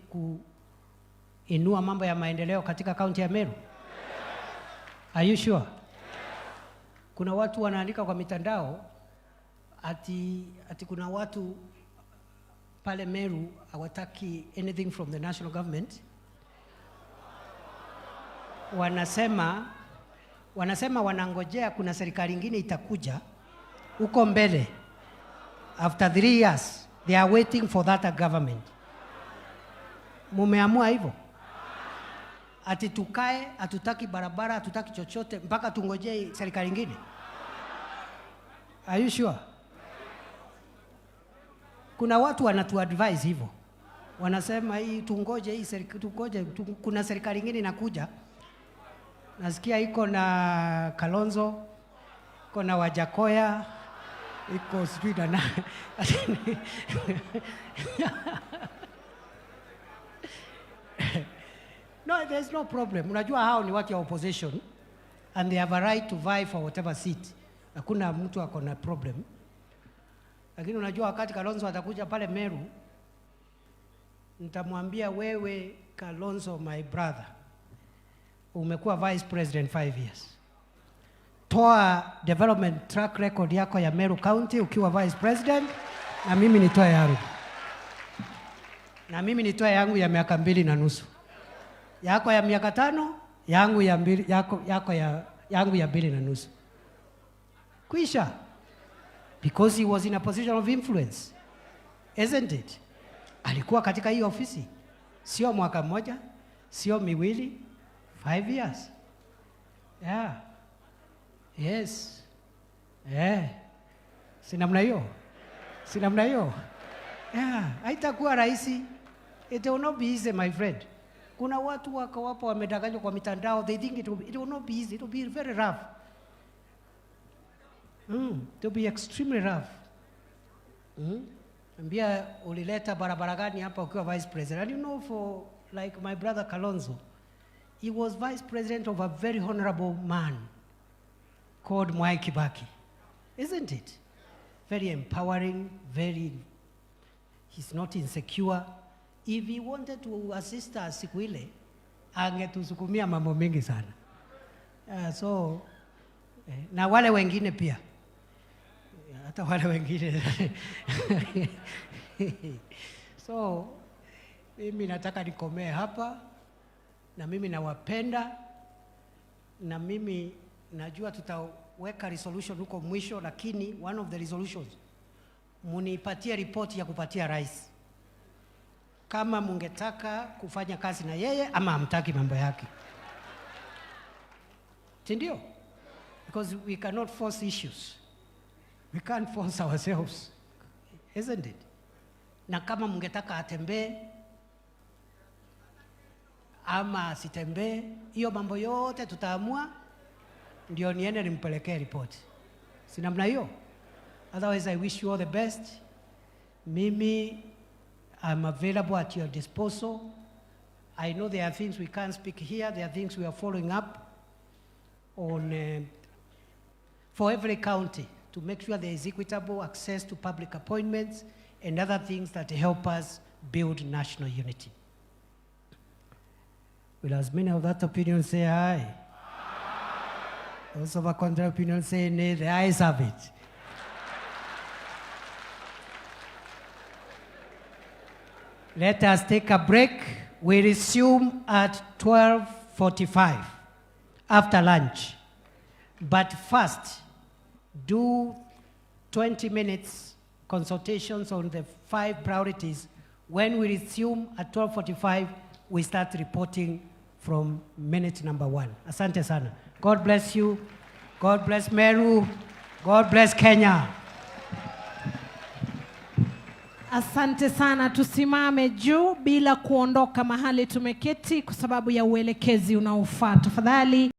kuinua mambo ya maendeleo katika kaunti ya Meru? Are you sure? Kuna watu wanaandika kwa mitandao ati kuna watu pale Meru hawataki anything from the national government. Wanasema wanangojea kuna serikali nyingine itakuja uko mbele. After 3 years, they are waiting for that government. Mumeamua hivyo? Ati tukae, hatutaki barabara, hatutaki chochote mpaka tungojee serikali nyingine? Are you sure? Kuna watu wanatu-advise hivyo. Wanasema hii tungoje hii serikali, kuna serikali nyingine inakuja. Nasikia iko na Kalonzo, iko na Wajakoya, iko sijui na No, there's no problem. Unajua hao ni watu wa opposition and they have a right to vie for whatever seat. Hakuna mtu ako na problem. Lakini unajua wakati Kalonzo atakuja pale Meru, nitamwambia wewe Kalonzo, my brother, umekuwa vice president 5 years. Toa development track record yako ya Meru County ukiwa vice president, na mimi nitoe yangu. Na mimi nitoe yangu ya miaka 2.5. Yako ya miaka 5, yangu ya 2, yangu ya 2.5. Kwisha. Because he was in a position of influence. Isn't it? Alikuwa katika hii ofisi. Sio mwaka mmoja, sio 2, 5 years. Yeah. Yes. Sinamna hiyo? Sinamna hiyo? Yeah. Haitakuwa rahisi. It will not be easy, my friend. Kuna watu wapo wamedanganywa kwa mitandao. They think it will not be easy. It will be very rough. It will be extremely rough. Ambia ulileta barabara gani hapa ukiwa vice president? And you know, for like my brother Kalonzo, he was vice president of a very honorable man called Mwai Kibaki. Isn't it? Very empowering, he's not insecure. If he wanted to assist us siku ile, angetusukumia mambo mengi sana. So Na wale wengine pia, hata wale wengine. So mimi nataka nikomee hapa, na mimi nawapenda, na mimi najua tutaweka resolution huko mwisho, lakini one of the resolutions, munipatie report ya kupatia rais kama mungetaka kufanya kazi na yeye ama hamtaki mambo yake. Sindio? Because we cannot force issues. We can't force ourselves. Isn't it? Na kama mungetaka atembee ama asitembee, hiyo mambo yote tutaamua, ndio niende nimpelekee report. Si namna hiyo? Otherwise, I wish you all the best. Mimi, I'm available at your disposal. I know there are things we can't speak here. There are things we are following up on for every county to make sure there is equitable access to public appointments and other things that help us build national unity. Will as many of that opinion say aye? Those of a contrary opinion say nay. The ayes have it. Let us take a break. We resume at 12:45 after lunch. But first, do 20 minutes consultations on the 5 priorities. When we resume at 12:45, we start reporting from minute number 1. Asante sana. God bless you. God bless Meru. God bless Kenya. Asante sana, tusimame juu bila kuondoka mahali tumeketi kwa sababu ya uelekezi unaofaa. Tafadhali.